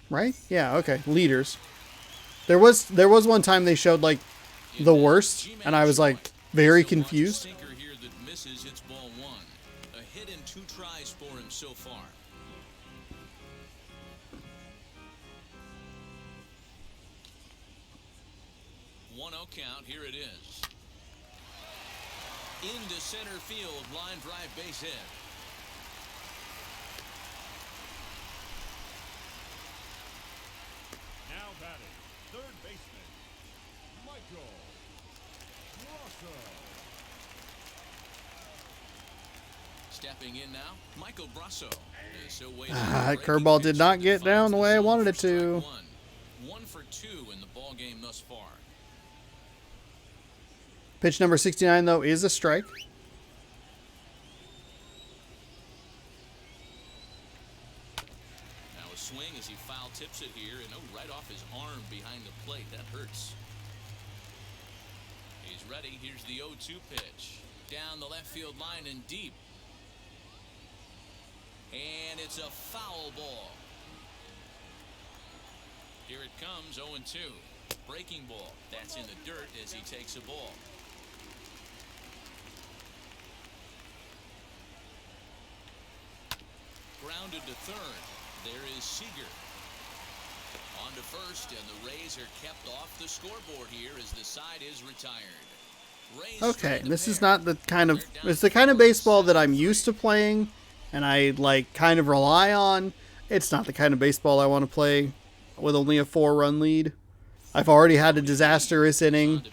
Right? Yeah, okay. Leaders. There was one time they showed like the worst, and I was like very confused. Sinker here that misses, hits ball 1. A hit in 2 tries for him so far. Count, here it is. Into center field, line drive, base hit. Now batting, third baseman, Michael Brasso. Stepping in now, Michael Brasso. That curveball did not get down the way I wanted it to. 1 for 2 in the ball game thus far. Pitch number 69, though, is a strike. Now a swing as he foul tips it here, and right off his arm behind the plate. That hurts. He's ready. Here's the 0-2 pitch. Down the left field line and deep. And it's a foul ball. Here it comes, 0-2. Breaking ball. That's in the dirt as he takes a ball. Grounded to third. There is Seager. On to first, and the Rays are kept off the scoreboard here as the side is retired. Rays Okay, strand the this is pair. not the kind of... It's the kind of baseball that I'm used to playing, and I like kind of rely on. It's not the kind of baseball I want to play with only a 4-run lead. I've already had a disastrous inning.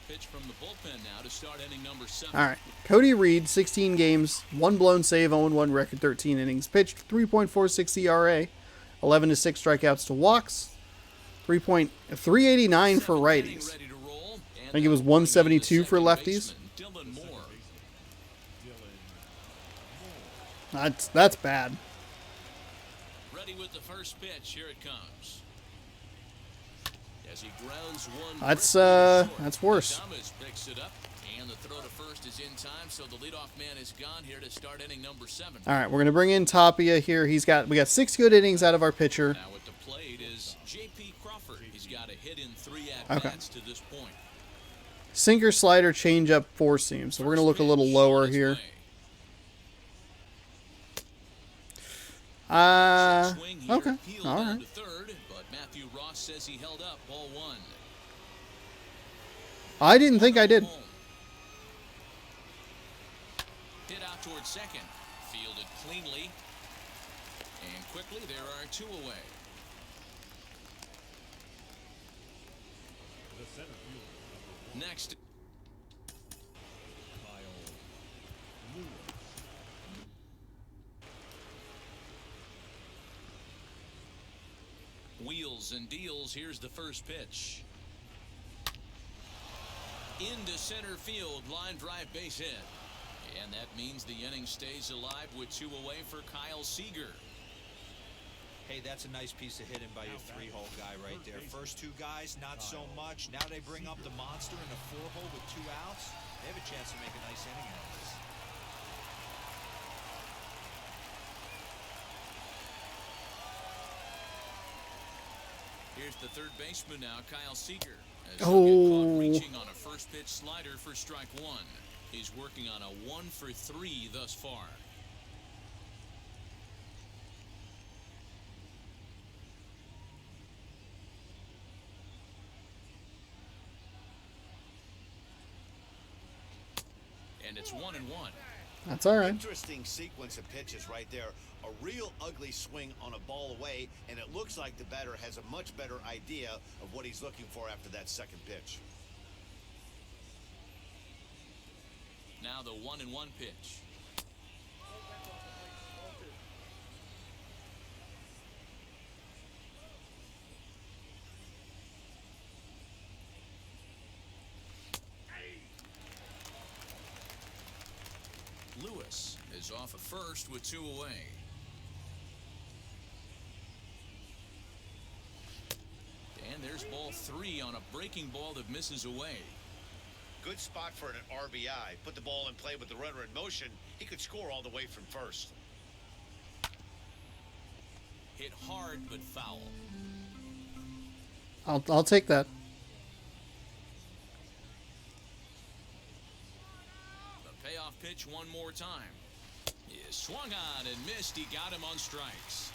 All right. Cody Reed, 16 games, 1 blown save, 0-1 record, 13 innings pitched, 3.46 ERA, 11 to 6 strikeouts to walks, 3.389 for righties. I think it was 172 for lefties. That's bad. Ready with the first pitch. Here it comes. As he grounds one. That's worse. Picks it up, and the throw to first is in time, so the leadoff man is gone here to start inning number 7. All right, we're gonna bring in Tapia here. We got 6 good innings out of our pitcher. Now at the plate is J.P. Crawford. He's got a hit in 3 at-bats to this point. Sinker, slider, changeup, 4-seam. So we're gonna look a little lower here. Okay, all right. Says he held up. Ball 1. I didn't think I did. Hit out towards second. Fielded cleanly. And quickly, there are 2 away. The center fielder. Next. Wheels and deals. Here's the first pitch. Into center field. Line drive, base hit. And that means the inning stays alive with 2 away for Kyle Seager. Hey, that's a nice piece of hitting by your 3-hole guy right there. First 2 guys, not so much. Now they bring up the monster in a 4-hole with 2 outs. They have a chance to make a nice inning out of this. Here's the third baseman now, Kyle Seager. As Oh. he'll get caught reaching on a first pitch slider for strike 1. He's working on a 1 for 3 thus far. And it's 1-1. That's all right. Interesting sequence of pitches right there. A real ugly swing on a ball away, and it looks like the batter has a much better idea of what he's looking for after that second pitch. Now the 1-1 pitch. Lewis is off at first with 2 away. And there's ball 3 on a breaking ball that misses away. Good spot for an RBI. Put the ball in play with the runner in motion. He could score all the way from first. Hit hard but foul. I'll take that. The payoff pitch one more time. He swung on and missed. He got him on strikes.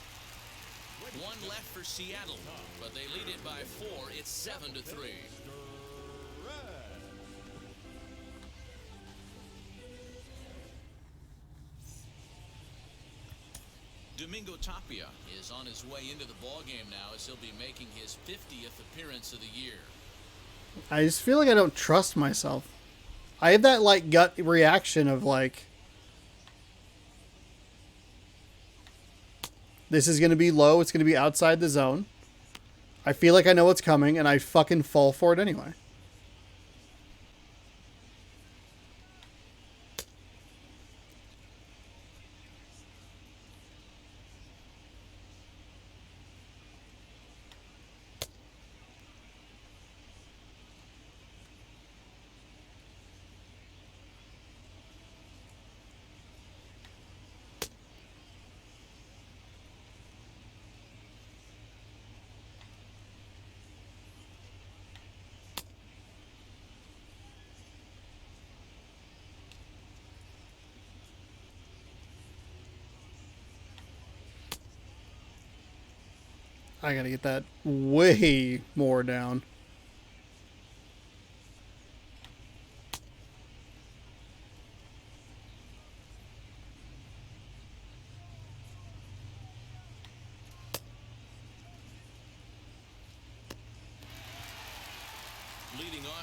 1 left for Seattle, but they lead it by 4. It's 7-3. Domingo Tapia is on his way into the ballgame now as he'll be making his 50th appearance of the year. I just feel like I don't trust myself. I have that like gut reaction of like, this is going to be low. It's going to be outside the zone. I feel like I know what's coming and I fucking fall for it anyway. I gotta get that way more down.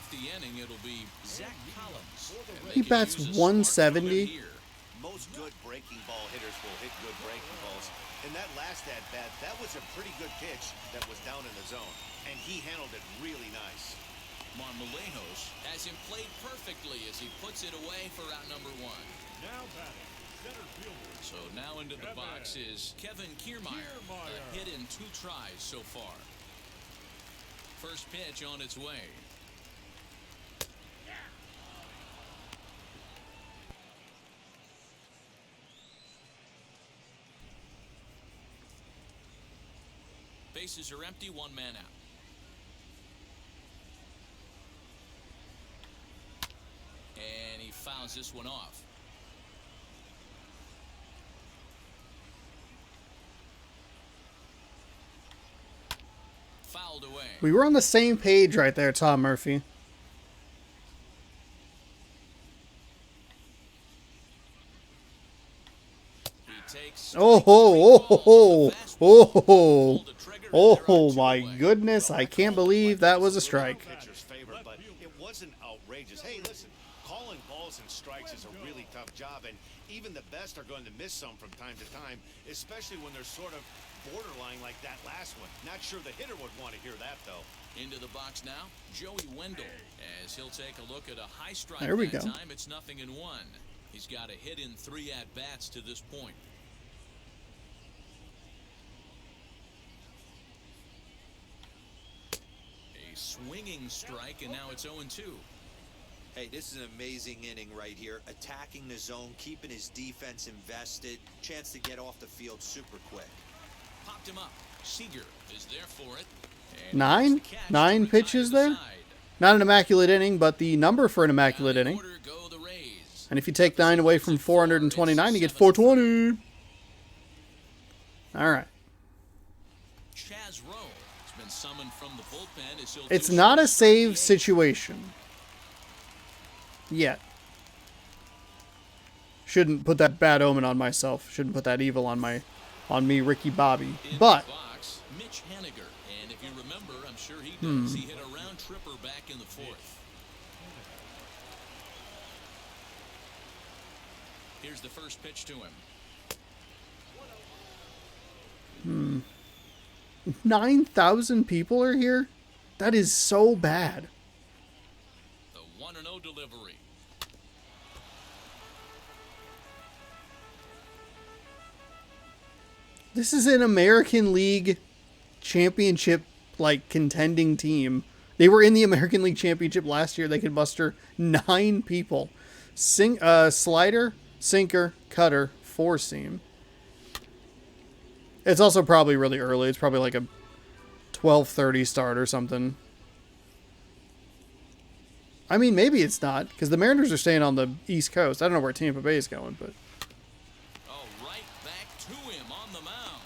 off the inning, it'll be Zach Collins. And He they could bats use a 170. spark from him here. Most good breaking ball hitters will hit good breaking balls. In that last at-bat, that was a pretty good pitch that was down in the zone, and he handled it really nice. Marlejos has him played perfectly as he puts it away for out number 1. Now batting, center fielder. So now into the box is Kevin Kiermaier. A hit in 2 tries so far. First pitch on its way. Bases are empty, 1 man out. And he fouls this one off. Fouled away. We were on the same page right there, Tom Murphy. He takes Oh, oh, oh, oh, oh, my goodness. I can't believe that was a strike. Pitcher's favorite, but it wasn't outrageous. Hey, listen, calling balls and strikes is a really tough job, and even the best are going to miss some from time to time, especially when they're sort of borderline like that last one. Not sure the hitter would want to hear that, though. Into the box now, Joey Wendell, as he'll take a look at a high strike. There we that go. time. It's 0-1. He's got a hit in 3 at-bats to this point. A swinging strike, and now it's 0-2. Hey, this is an amazing inning right here. Attacking the zone, keeping his defense invested. Chance to get off the field super quick. Popped him up. Seager is there for it. And Nine? makes the catch 9 to retire pitches the there? side. Not an immaculate inning, but the number for an immaculate Down the inning. order go the Rays. And if you take 9 away from 429, you get 420. All right. Chaz Rowe has been summoned from the bullpen as he'll It's do not a so. save situation. Yet. Shouldn't put that bad omen on myself. Shouldn't put that evil on me, Ricky Bobby. In But the box, Mitch Henniger. And if you remember, I'm sure he does. He hit a round tripper back in the 4th. Here's the first pitch to him. 9,000 people are here? That is so bad. The 1-0 delivery. This is an American League championship like contending team. They were in the American League Championship last year. They could muster 9 people. Slider, sinker, cutter, 4-seam. It's also probably really early. It's probably like a 12:30 start or something. I mean, maybe it's not, because the Mariners are staying on the East Coast. I don't know where Tampa Bay is going, but... Oh, right back to him on the mound.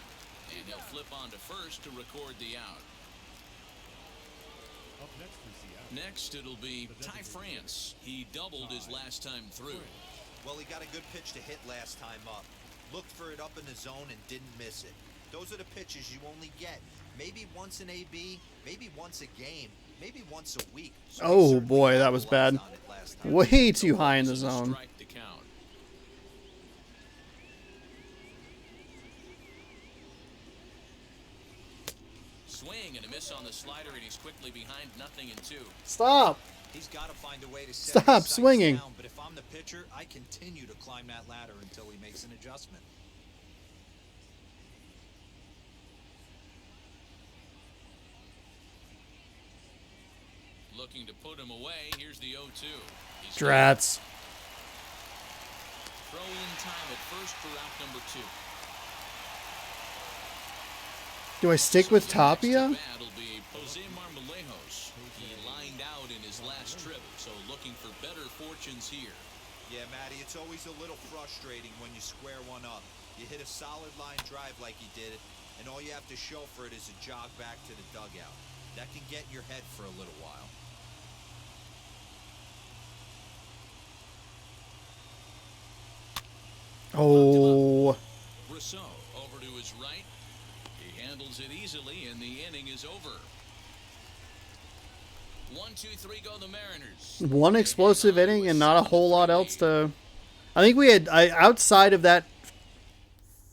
And he'll flip on to first to record the out. Up next we see out. Next, it'll be Ty France. He doubled his last time through. Well, he got a good pitch to hit last time up. Looked for it up in the zone and didn't miss it. Those are the pitches you only get. Maybe once an AB, maybe once a game, maybe once a week. So he Oh, certainly boy, that was bad. capitalized on it last time. Way too high in the zone. Strike to count. Swing and a miss on the slider, and he's quickly behind 0-2. Stop! He's got to find a way to set Stop his sights swinging. down, but if I'm the pitcher, I continue to climb that ladder until he makes an adjustment. Looking to put him away. Here's the 0-2. He's Drats. throw in time at first for out number 2. Do I stick with Tapia? Next at bat will be Jose Marmolejos. He lined out in his last trip, so looking for better fortunes here. Yeah, Matty, it's always a little frustrating when you square one up. You hit a solid line drive like he did, and all you have to show for it is a jog back to the dugout. That can get in your head for a little while. Oh. Rousseau over to his right. He handles it easily, and the inning is over. 1, 2, 3 go the Mariners. One explosive inning and not a whole lot else to... I think we had, outside of that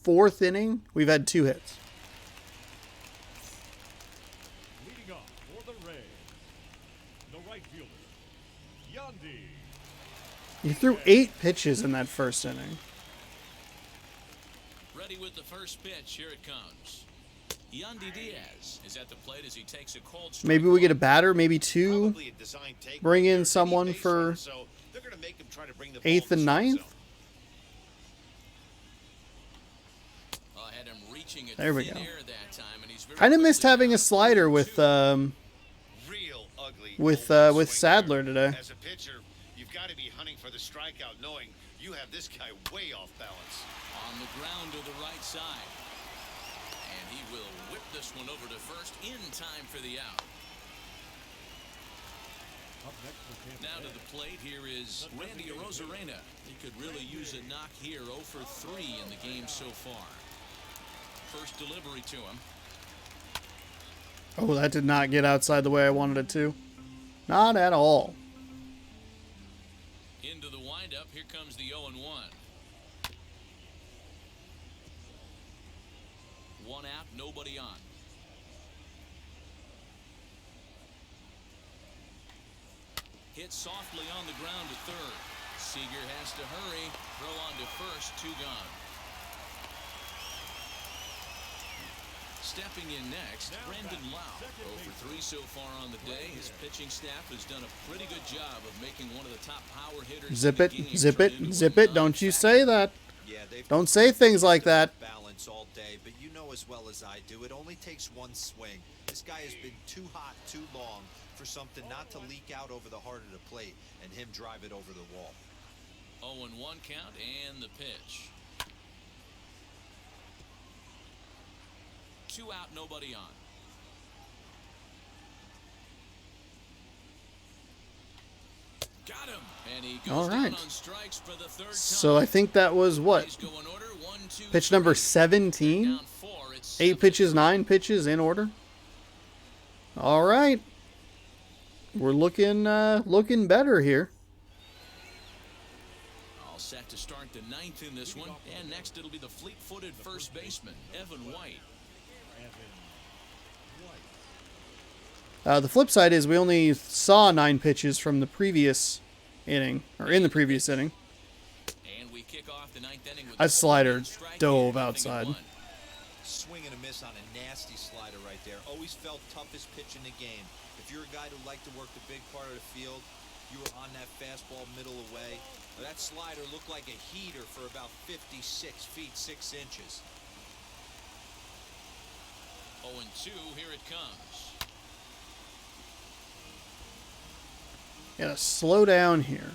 4th inning, we've had 2 hits. Leading off for the Rays, the right fielder, Yandy. He threw 8 pitches in that 1st inning. Ready with the first pitch. Here it comes. Yandy Diaz is at the plate as he takes a cold strike. Maybe we get a batter, maybe 2. Probably a design take. Bring in They're someone base for runners, so they're gonna make him try to bring the ball 8th to and the strike 9th. zone. Had him reaching at There we thin go. air that time, and he's very Kind of missed quickly having down a slider with Real ugly with open swing Sadler there. today. As a pitcher, you've got to be hunting for the strikeout, knowing you have this guy way off balance. on the ground to the right side. And he will whip this one over to first in time for the out. Up next for Tampa Now to Bay, the plate, here is Randy Arozarena. He could really use a knock here, 0 for 3 in the game so far. First delivery to him. Oh, that did not get outside the way I wanted it to. Not at all. Into the windup, here comes the 0-1. One out, nobody on. Hit softly on the ground to third. Seager has to hurry. Throw on to first, 2 gone. Stepping in next, Brandon Lau. 0 for 3 so far on the day. His pitching staff has done a pretty good job of making one of the top power hitters. Zip in it, the game zip turn it, into zip a it. Don't you say that. Yeah, they've Don't say things like that. balance all day, but you know as well as I do, it only takes one swing. This guy has been too hot too long for something not to leak out over the heart of the plate and him drive it over the wall. 0-1 count and the pitch. 2 out, nobody on. Got him. And he goes All down right. on strikes for the 3rd time. So I think that was what? Plays go in order. 1, 2, Pitch number 3. 17. Down 4. It's 8 pitches, 9 pitches in order. All right. We're looking better here. All set to start the 9th in this one. And next it'll be the fleet-footed first baseman, Evan White. The flip side is we only saw 9 pitches from the previous inning, or in the previous inning. And we kick off the 9th inning with That slider a strike dove here, outside. 1. Swing and a miss on a nasty slider right there. Always felt toughest pitch in the game. If you're a guy who liked to work the big part of the field, you were on that fastball middle away. That slider looked like a heater for about 56 feet 6 inches. 0-2, here it comes. Gotta slow down here.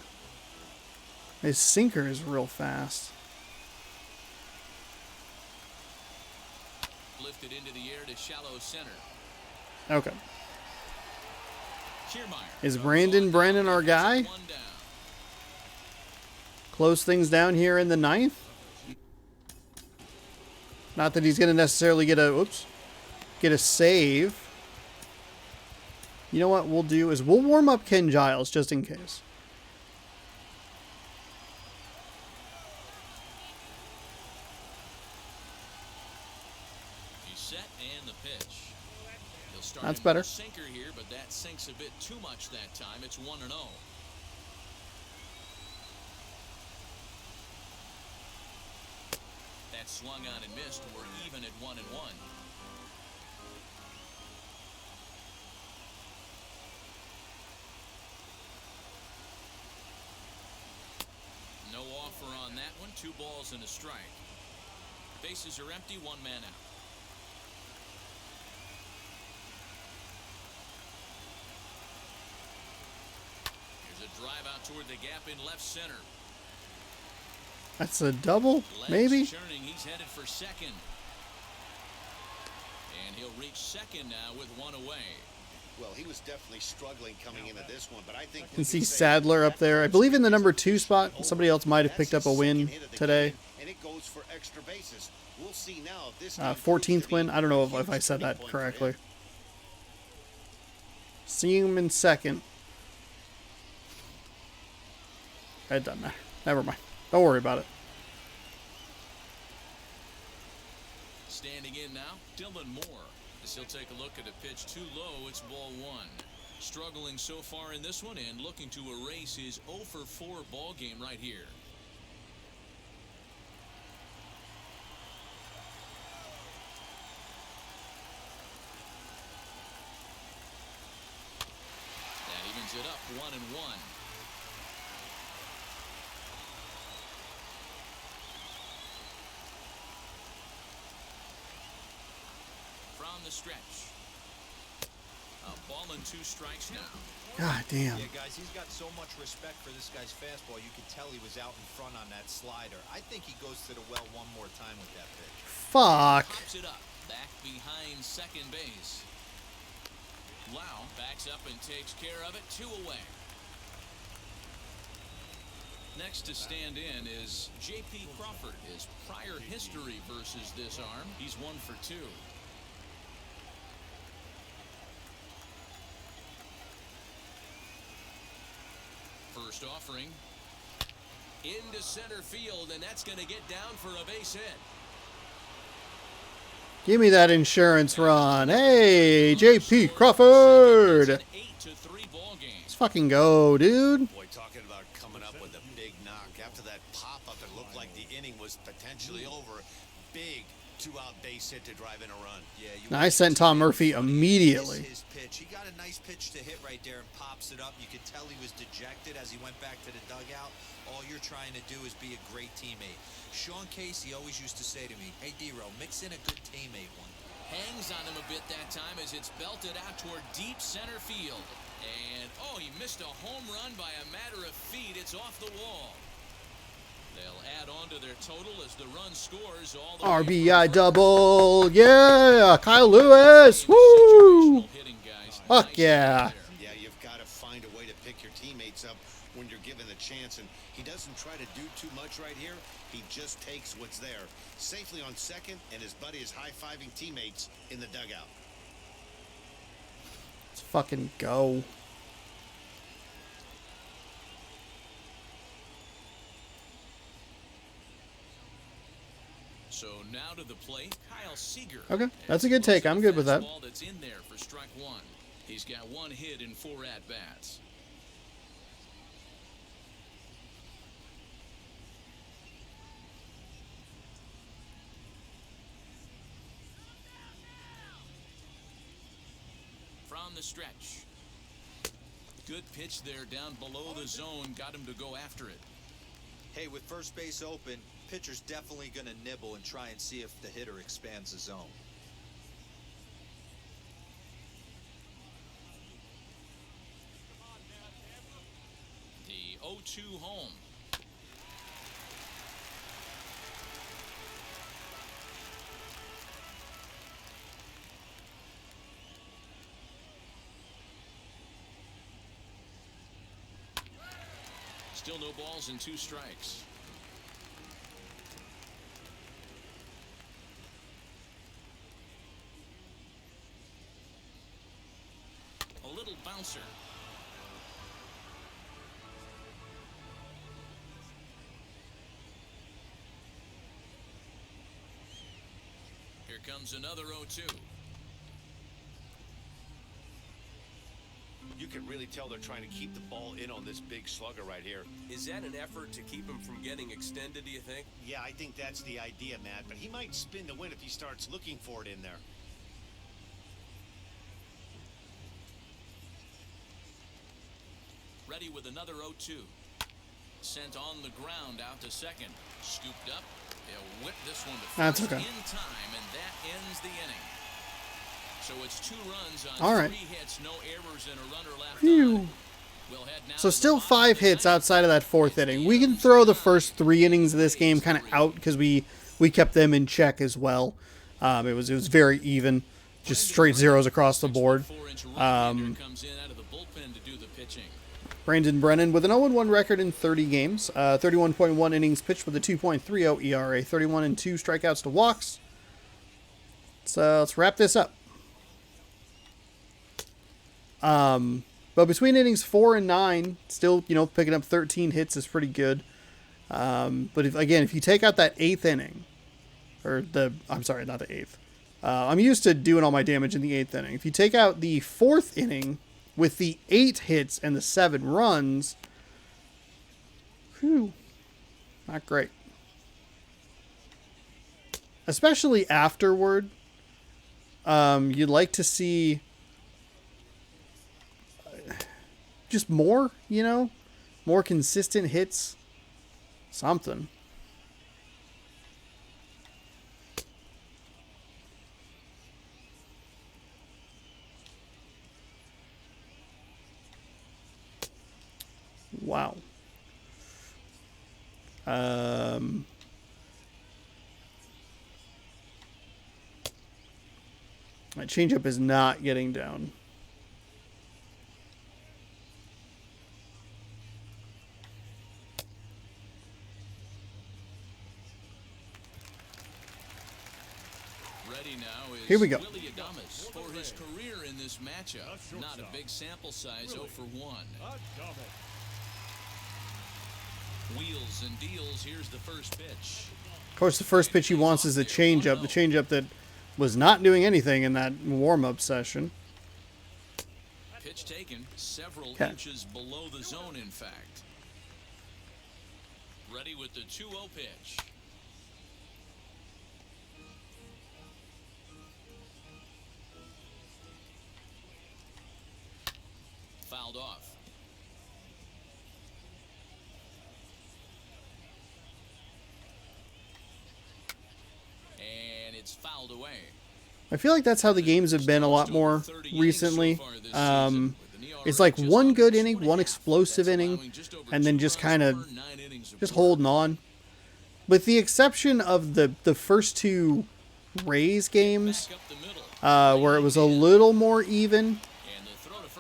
His sinker is real fast. Lifted into the air to shallow center. Okay. Kiermaier Is Brandon Brennan our guy? 1 down. Close things down here in the 9th. Not that he's gonna necessarily get a save. You know what we'll do is we'll warm up Ken Giles just in case. He's set and the pitch. He'll start That's him better. with a sinker here, but that sinks a bit too much that time. It's 1-0. That swung on and missed. We're even at 1-1. No offer on that one. 2 balls and a strike. Bases are empty. 1 man out. Here's a drive out toward the gap in left center. That's a double, Legs maybe? churning. He's headed for second. And he'll reach second now with 1 away. Well, he was definitely struggling coming into this one, but I think You can see Sadler up there. I believe in the number 2 spot. Somebody else might have picked up a win today. And it goes for extra bases. We'll see now if this 14th win. I don't know if I said that correctly. See him in second. It doesn't matter. Never mind. Don't worry about it. Standing in now, Dylan Moore. As he'll take a look at a pitch too low, it's ball one. Struggling so far in this one and looking to erase his 0 for 4 ball game right here. That evens it up 1-1. From the stretch. A ball and 2 strikes now. God damn. Yeah, guys, he's got so much respect for this guy's fastball. You could tell he was out in front on that slider. I think he goes to the well one more time with that pitch. Fuck. Pops it up, back behind second base. Lau backs up and takes care of it. 2 away. Next to stand in is J.P. Crawford. His prior history versus this arm, he's 1 for 2. First offering into center field, and that's going to get down for a base hit. Give me that insurance run. Hey, J.P. Crawford. It's an 8-3 ball game. Let's fucking go, dude. Boy, talking about coming up with a big knock. After that pop-up, it looked like the inning was potentially over. Big 2-out base hit to drive in a run. Yeah, I sent Tom Murphy immediately. His pitch. He got a nice pitch to hit right there and pops it up. You could tell he was dejected as he went back to the dugout. All you're trying to do is be a great teammate. Sean Casey always used to say to me, hey, D-Row, mix in a good teammate one. Hangs on him a bit that time as it's belted out toward deep center field. And, oh, he missed a home run by a matter of feet. It's off the wall. They'll add on to their total as the run scores all the way RBI double. Yeah, Kyle Lewis. Woo. Fuck yeah. Yeah, you've got to find a way to pick your teammates up when you're given the chance, and he doesn't try to do too much right here. He just takes what's there. Safely on second, and his buddy is high-fiving teammates in the dugout. Let's fucking go. So now to the plate, Kyle Seager. Okay, that's a good take. I'm good with that. Ball that's in there for strike 1. He's got 1 hit in 4 at-bats. From the stretch. Good pitch there down below the zone. Got him to go after it. Hey, with first base open, pitcher's definitely going to nibble and try and see if the hitter expands the zone. The 0-2 home. Still no balls and 2 strikes. A little bouncer. Here comes another 0-2. You can really tell they're trying to keep the ball in on this big slugger right here. Is that an effort to keep him from getting extended, do you think? Yeah, I think that's the idea, Matt, but he might spin the win if he starts looking for it in there. Ready with another 0-2. Sent on the ground out to second. Scooped up. They'll whip this one to first. That's okay. In time, and that ends the inning. So it's 2 runs on All right. 3 hits, no errors, and a runner left Phew. on. We'll head now So to still the bottom 5 of the hits 9th. outside of that 4th inning. We can throw the first 3 innings of this game kind of out because we kept them in check as well. It was very even, just straight zeros across the board. 4-inch right-hander comes in out of the bullpen to do the pitching. Brandon Brennan with an 0-1 record in 30 games, 31.1 innings pitched with a 2.30 ERA, 31 and 2 strikeouts to walks. So let's wrap this up. But between innings 4 and 9, still, picking up 13 hits is pretty good. But if you take out that 8th inning, I'm sorry, not the 8th. I'm used to doing all my damage in the 8th inning. If you take out the 4th inning with the 8 hits and the 7 runs, not great. Especially afterward, you'd like to see just more, more consistent hits, something. Wow. My changeup is not getting down. Ready now is Here we go. Willie Adams for his career in this matchup. Not a big sample size, 0 for 1. Wheels and deals. Here's the first pitch. Of course, the first pitch he wants is the changeup. The changeup that was not doing anything in that warm-up session. Pitch taken several inches below the zone, in fact. Ready with the 2-0 pitch. Fouled off. And it's fouled away. I feel like that's how the games have been a lot more recently. It's like one good inning, one explosive inning, and then just kind of just holding on. With the exception of the first 2 Rays games, where it was a little more even.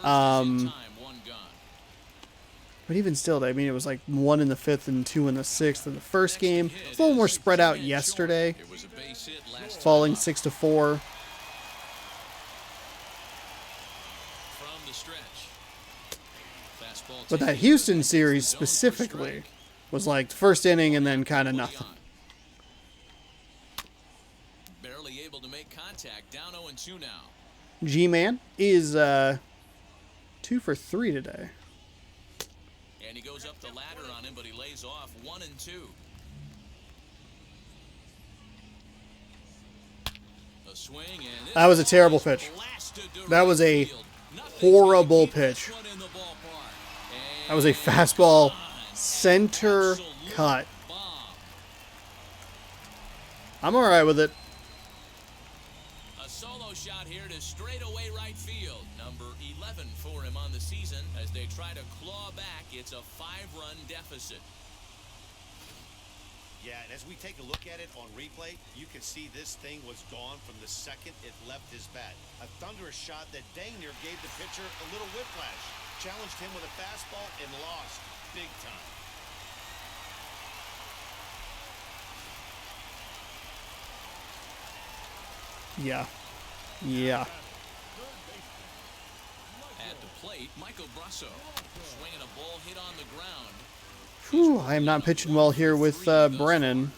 But even still, I mean, it was like 1 in the 5th and 2 in the 6th in the first game. It's a little more spread out yesterday, falling 6-4. But that Houston series specifically was like the first inning and then kind of nothing. Barely able to make contact. Down 0-2 now. G-Man is 2 for 3 today. And he goes up the ladder on him, but he lays off 1-2. A swing, and that was a terrible pitch. That was a horrible pitch. That was a fastball center cut. I'm all right with it. A solo shot here to straightaway right field. Number 11 for him on the season as they try to claw back. It's a 5-run deficit. Yeah, and as we take a look at it on replay, you can see this thing was gone from the second it left his bat. A thunderous shot that dang near gave the pitcher a little whiplash. Challenged him with a fastball and lost big time. Yeah. At the plate, Michael Brasso swinging a ball hit on the ground. Whew, I am not pitching well here with Brennan.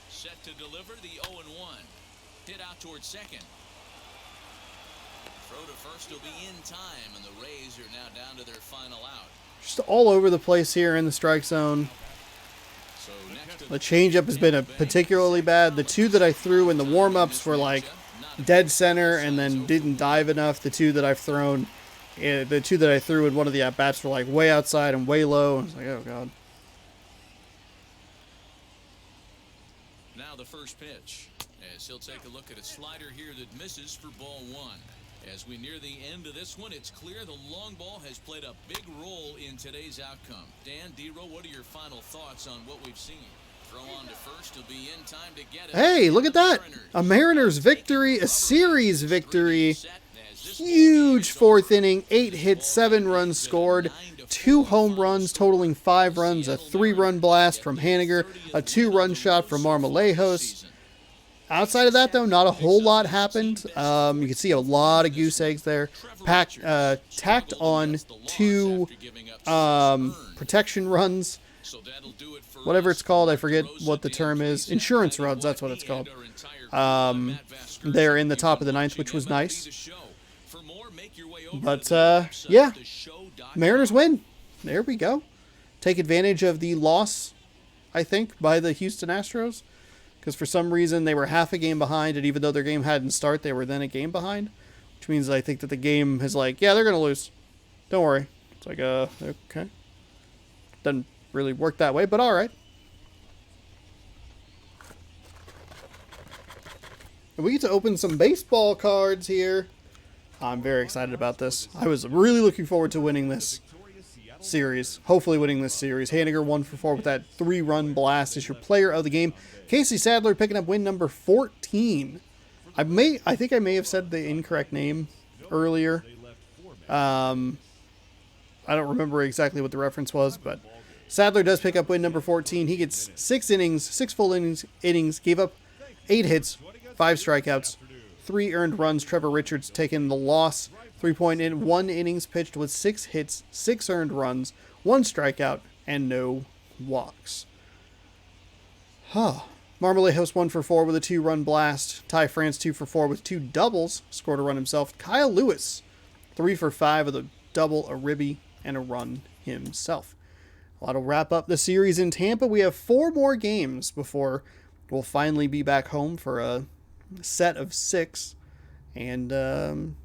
Set to deliver the 0-1. Hit out towards second. Throw to first will be in time, and the Rays are now down to their final out. Just all over the place here in the strike zone. So the changeup has been particularly bad. The 2 that I threw in the warm-ups were like dead center and then didn't dive enough. The 2 that I've thrown, the 2 that I threw in one of the at-bats were like way outside and way low. I was like, oh, God. Now the first pitch, as he'll take a look at a slider here that misses for ball 1. As we near the end of this one, it's clear the long ball has played a big role in today's outcome. Dan, D-Row, what are your final thoughts on what we've seen? Throw on to first, he'll be in time to get it. Hey, look at that. A Mariners victory, a series victory. Huge 4th inning, 8 hits, 7 runs scored, 2 home runs totaling 5 runs, a 3-run blast from Henniger, a 2-run shot from Marlejos. Outside of that, though, not a whole lot happened. You can see a lot of goose eggs there. Tacked on 2 protection runs. Whatever it's called, I forget what the term is. Insurance runs, that's what it's called. There in the top of the 9th, which was nice. But, yeah. Mariners win. There we go. Take advantage of the loss, I think, by the Houston Astros. Because for some reason they were half a game behind, and even though their game hadn't started, they were then a game behind. Which means I think that the game is like, yeah, they're going to lose. Don't worry. It's like, okay. Doesn't really work that way, but all right. And we get to open some baseball cards here. I'm very excited about this. I was really looking forward to winning this series. Hopefully winning this series. Henniger 1 for 4 with that 3-run blast is your player of the game. Casey Sadler picking up win number 14. I think I may have said the incorrect name earlier. I don't remember exactly what the reference was, but Sadler does pick up win number 14. He gets 6 full innings, gave up 8 hits, 5 strikeouts, 3 earned runs. Trevor Richards taking the loss. 1 innings pitched with 6 hits, 6 earned runs, 1 strikeout, and no walks. Marlejos 1 for 4 with a 2-run blast. Ty France 2 for 4 with 2 doubles. Scored a run himself. Kyle Lewis 3 for 5 with a double, a ribby, and a run himself. That'll wrap up the series in Tampa. We have 4 more games before we'll finally be back home for a set of 6. And,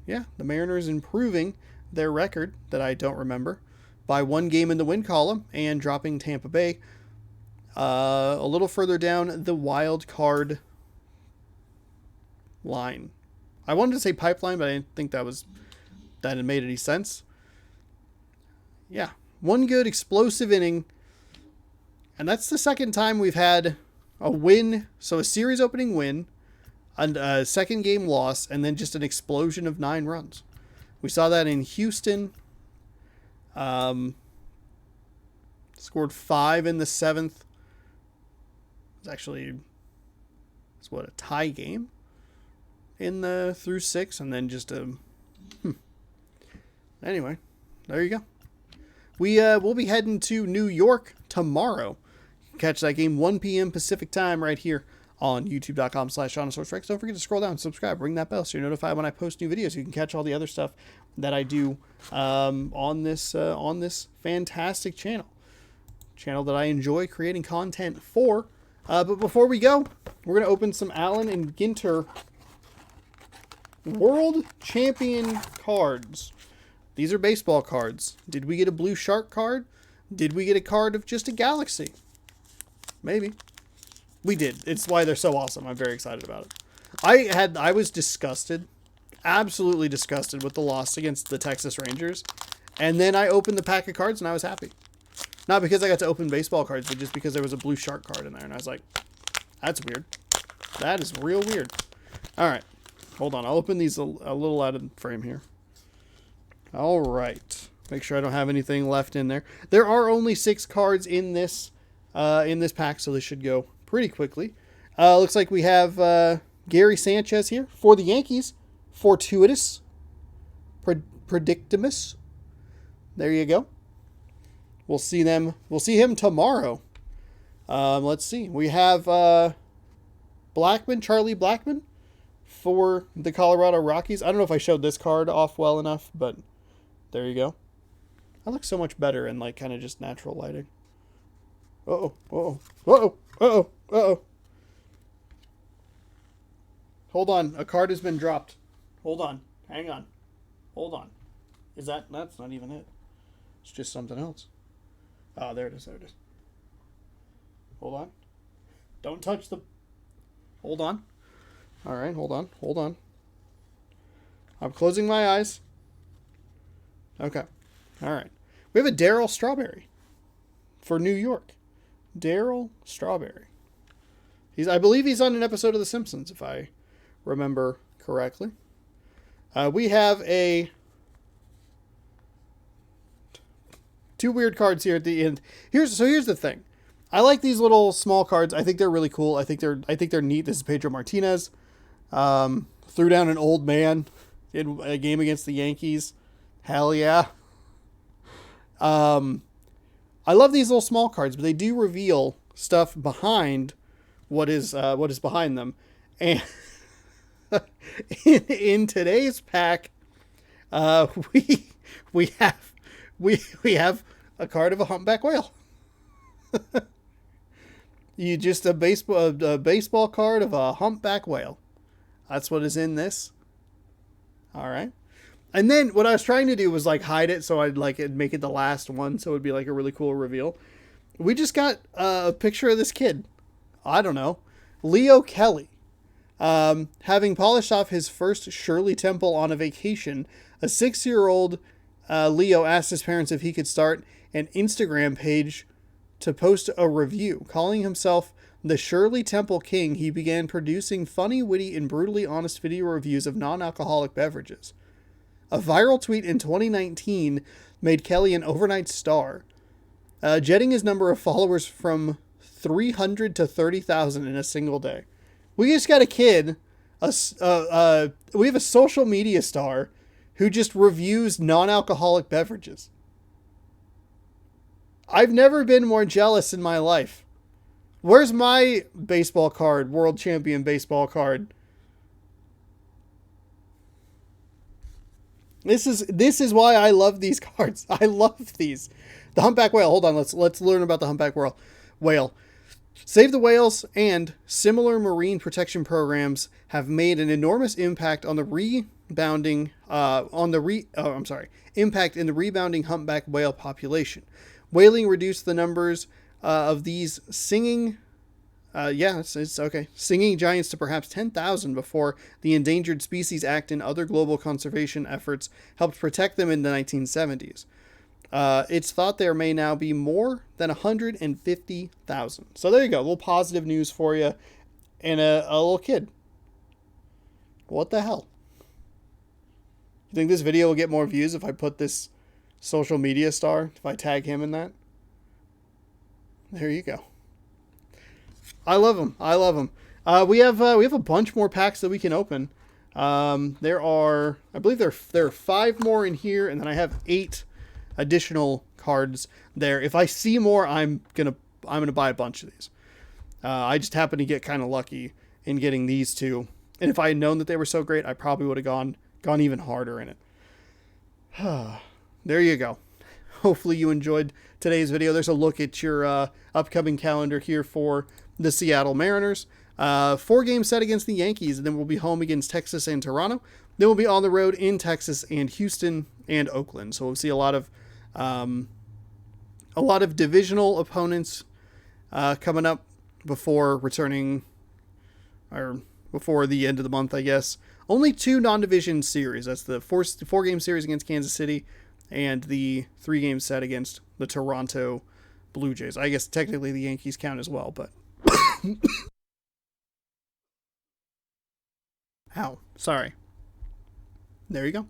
yeah, the Mariners improving their record that I don't remember by 1 game in the win column and dropping Tampa Bay a little further down the wild card line. I wanted to say pipeline, but I didn't think that it made any sense. Yeah, 1 good explosive inning. And that's the second time we've had a win. So a series opening win, a second game loss, and then just an explosion of 9 runs. We saw that in Houston. Scored 5 in the 7th. It's a tie game in the through 6, and then just Anyway, there you go. We'll be heading to New York tomorrow. You can catch that game 1 p.m. Pacific time right here on youtube.com/JohnSportsRex. Don't forget to scroll down, subscribe, ring that bell so you're notified when I post new videos. You can catch all the other stuff that I do on this fantastic channel that I enjoy creating content for. But before we go, we're going to open some Allen and Ginter World Champion cards. These are baseball cards. Did we get a Blue Shark card? Did we get a card of just a Galaxy? Maybe. We did. It's why they're so awesome. I'm very excited about it. I was disgusted, absolutely disgusted with the loss against the Texas Rangers. And then I opened the pack of cards and I was happy. Not because I got to open baseball cards, but just because there was a Blue Shark card in there. And I was like, that's weird. That is real weird. All right. Hold on. I'll open these a little out of frame here. All right. Make sure I don't have anything left in there. There are only 6 cards in this pack, so this should go pretty quickly. Looks like we have Gary Sanchez here for the Yankees. Fortuitous. Predictimus. There you go. We'll see him tomorrow. Let's see. We have Charlie Blackmon for the Colorado Rockies. I don't know if I showed this card off well enough, but there you go. That looks so much better in like kind of just natural lighting. Uh-oh. Hold on. A card has been dropped. Hold on. Hang on. Hold on. That's not even it. It's just something else. Oh, there it is. Hold on. Don't touch the... Hold on. All right, hold on. I'm closing my eyes. Okay. All right. We have a Darryl Strawberry for New York. Darryl Strawberry. I believe he's on an episode of The Simpsons, if I remember correctly. We have 2 weird cards here at the end. Here's the thing. I like these little small cards. I think they're really cool. I think they're neat. This is Pedro Martinez. Threw down an old man in a game against the Yankees. Hell yeah. I love these little small cards, but they do reveal stuff behind what is behind them. And in today's pack, we have a card of a humpback whale. You just a baseball card of a humpback whale. That's what is in this. All right. And then what I was trying to do was like hide it so I'd like make it the last one, so it'd be like a really cool reveal. We just got a picture of this kid. I don't know, Leo Kelly, having polished off his first Shirley Temple on a vacation. A 6-year-old Leo asked his parents if he could start an Instagram page to post a review. Calling himself the Shirley Temple King, he began producing funny, witty, and brutally honest video reviews of non-alcoholic beverages. A viral tweet in 2019 made Kelly an overnight star, jetting his number of followers from 300 to 30,000 in a single day. We just got a kid, we have a social media star who just reviews non-alcoholic beverages. I've never been more jealous in my life. Where's my baseball card, world champion baseball card? This is why I love these cards. I love these. The humpback whale. Hold on. Let's learn about the humpback whale. Save the Whales and similar marine protection programs have made an enormous impact on the impact in the rebounding humpback whale population. Whaling reduced the numbers of these singing giants to perhaps 10,000 before the Endangered Species Act and other global conservation efforts helped protect them in the 1970s. It's thought there may now be more than 150,000. So there you go. A little positive news for you. And a little kid. What the hell? You think this video will get more views if I put this social media star, if I tag him in that? There you go. I love them. We have a bunch more packs that we can open. There are, I believe there are 5 more in here, and then I have 8 additional cards there. If I see more, I'm gonna buy a bunch of these. I just happened to get kind of lucky in getting these 2, and if I had known that they were so great, I probably would have gone even harder in it. There you go. Hopefully you enjoyed today's video. There's a look at your upcoming calendar here for the Seattle Mariners. 4-game set against the Yankees, and then we'll be home against Texas and Toronto. Then we'll be on the road in Texas and Houston and Oakland. So we'll see a lot of divisional opponents coming up before returning, or before the end of the month, I guess. Only 2 non-division series. That's the 4-game series against Kansas City and the 3-game set against the Toronto Blue Jays. I guess technically the Yankees count as well, but ow, sorry. There you go.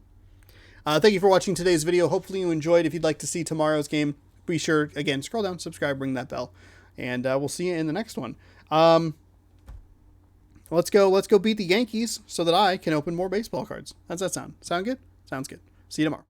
Thank you for watching today's video. Hopefully you enjoyed. If you'd like to see tomorrow's game, be sure, again, scroll down, subscribe, ring that bell, and we'll see you in the next one. Let's go beat the Yankees so that I can open more baseball cards. How's that sound? Sound good? Sounds good. See you tomorrow.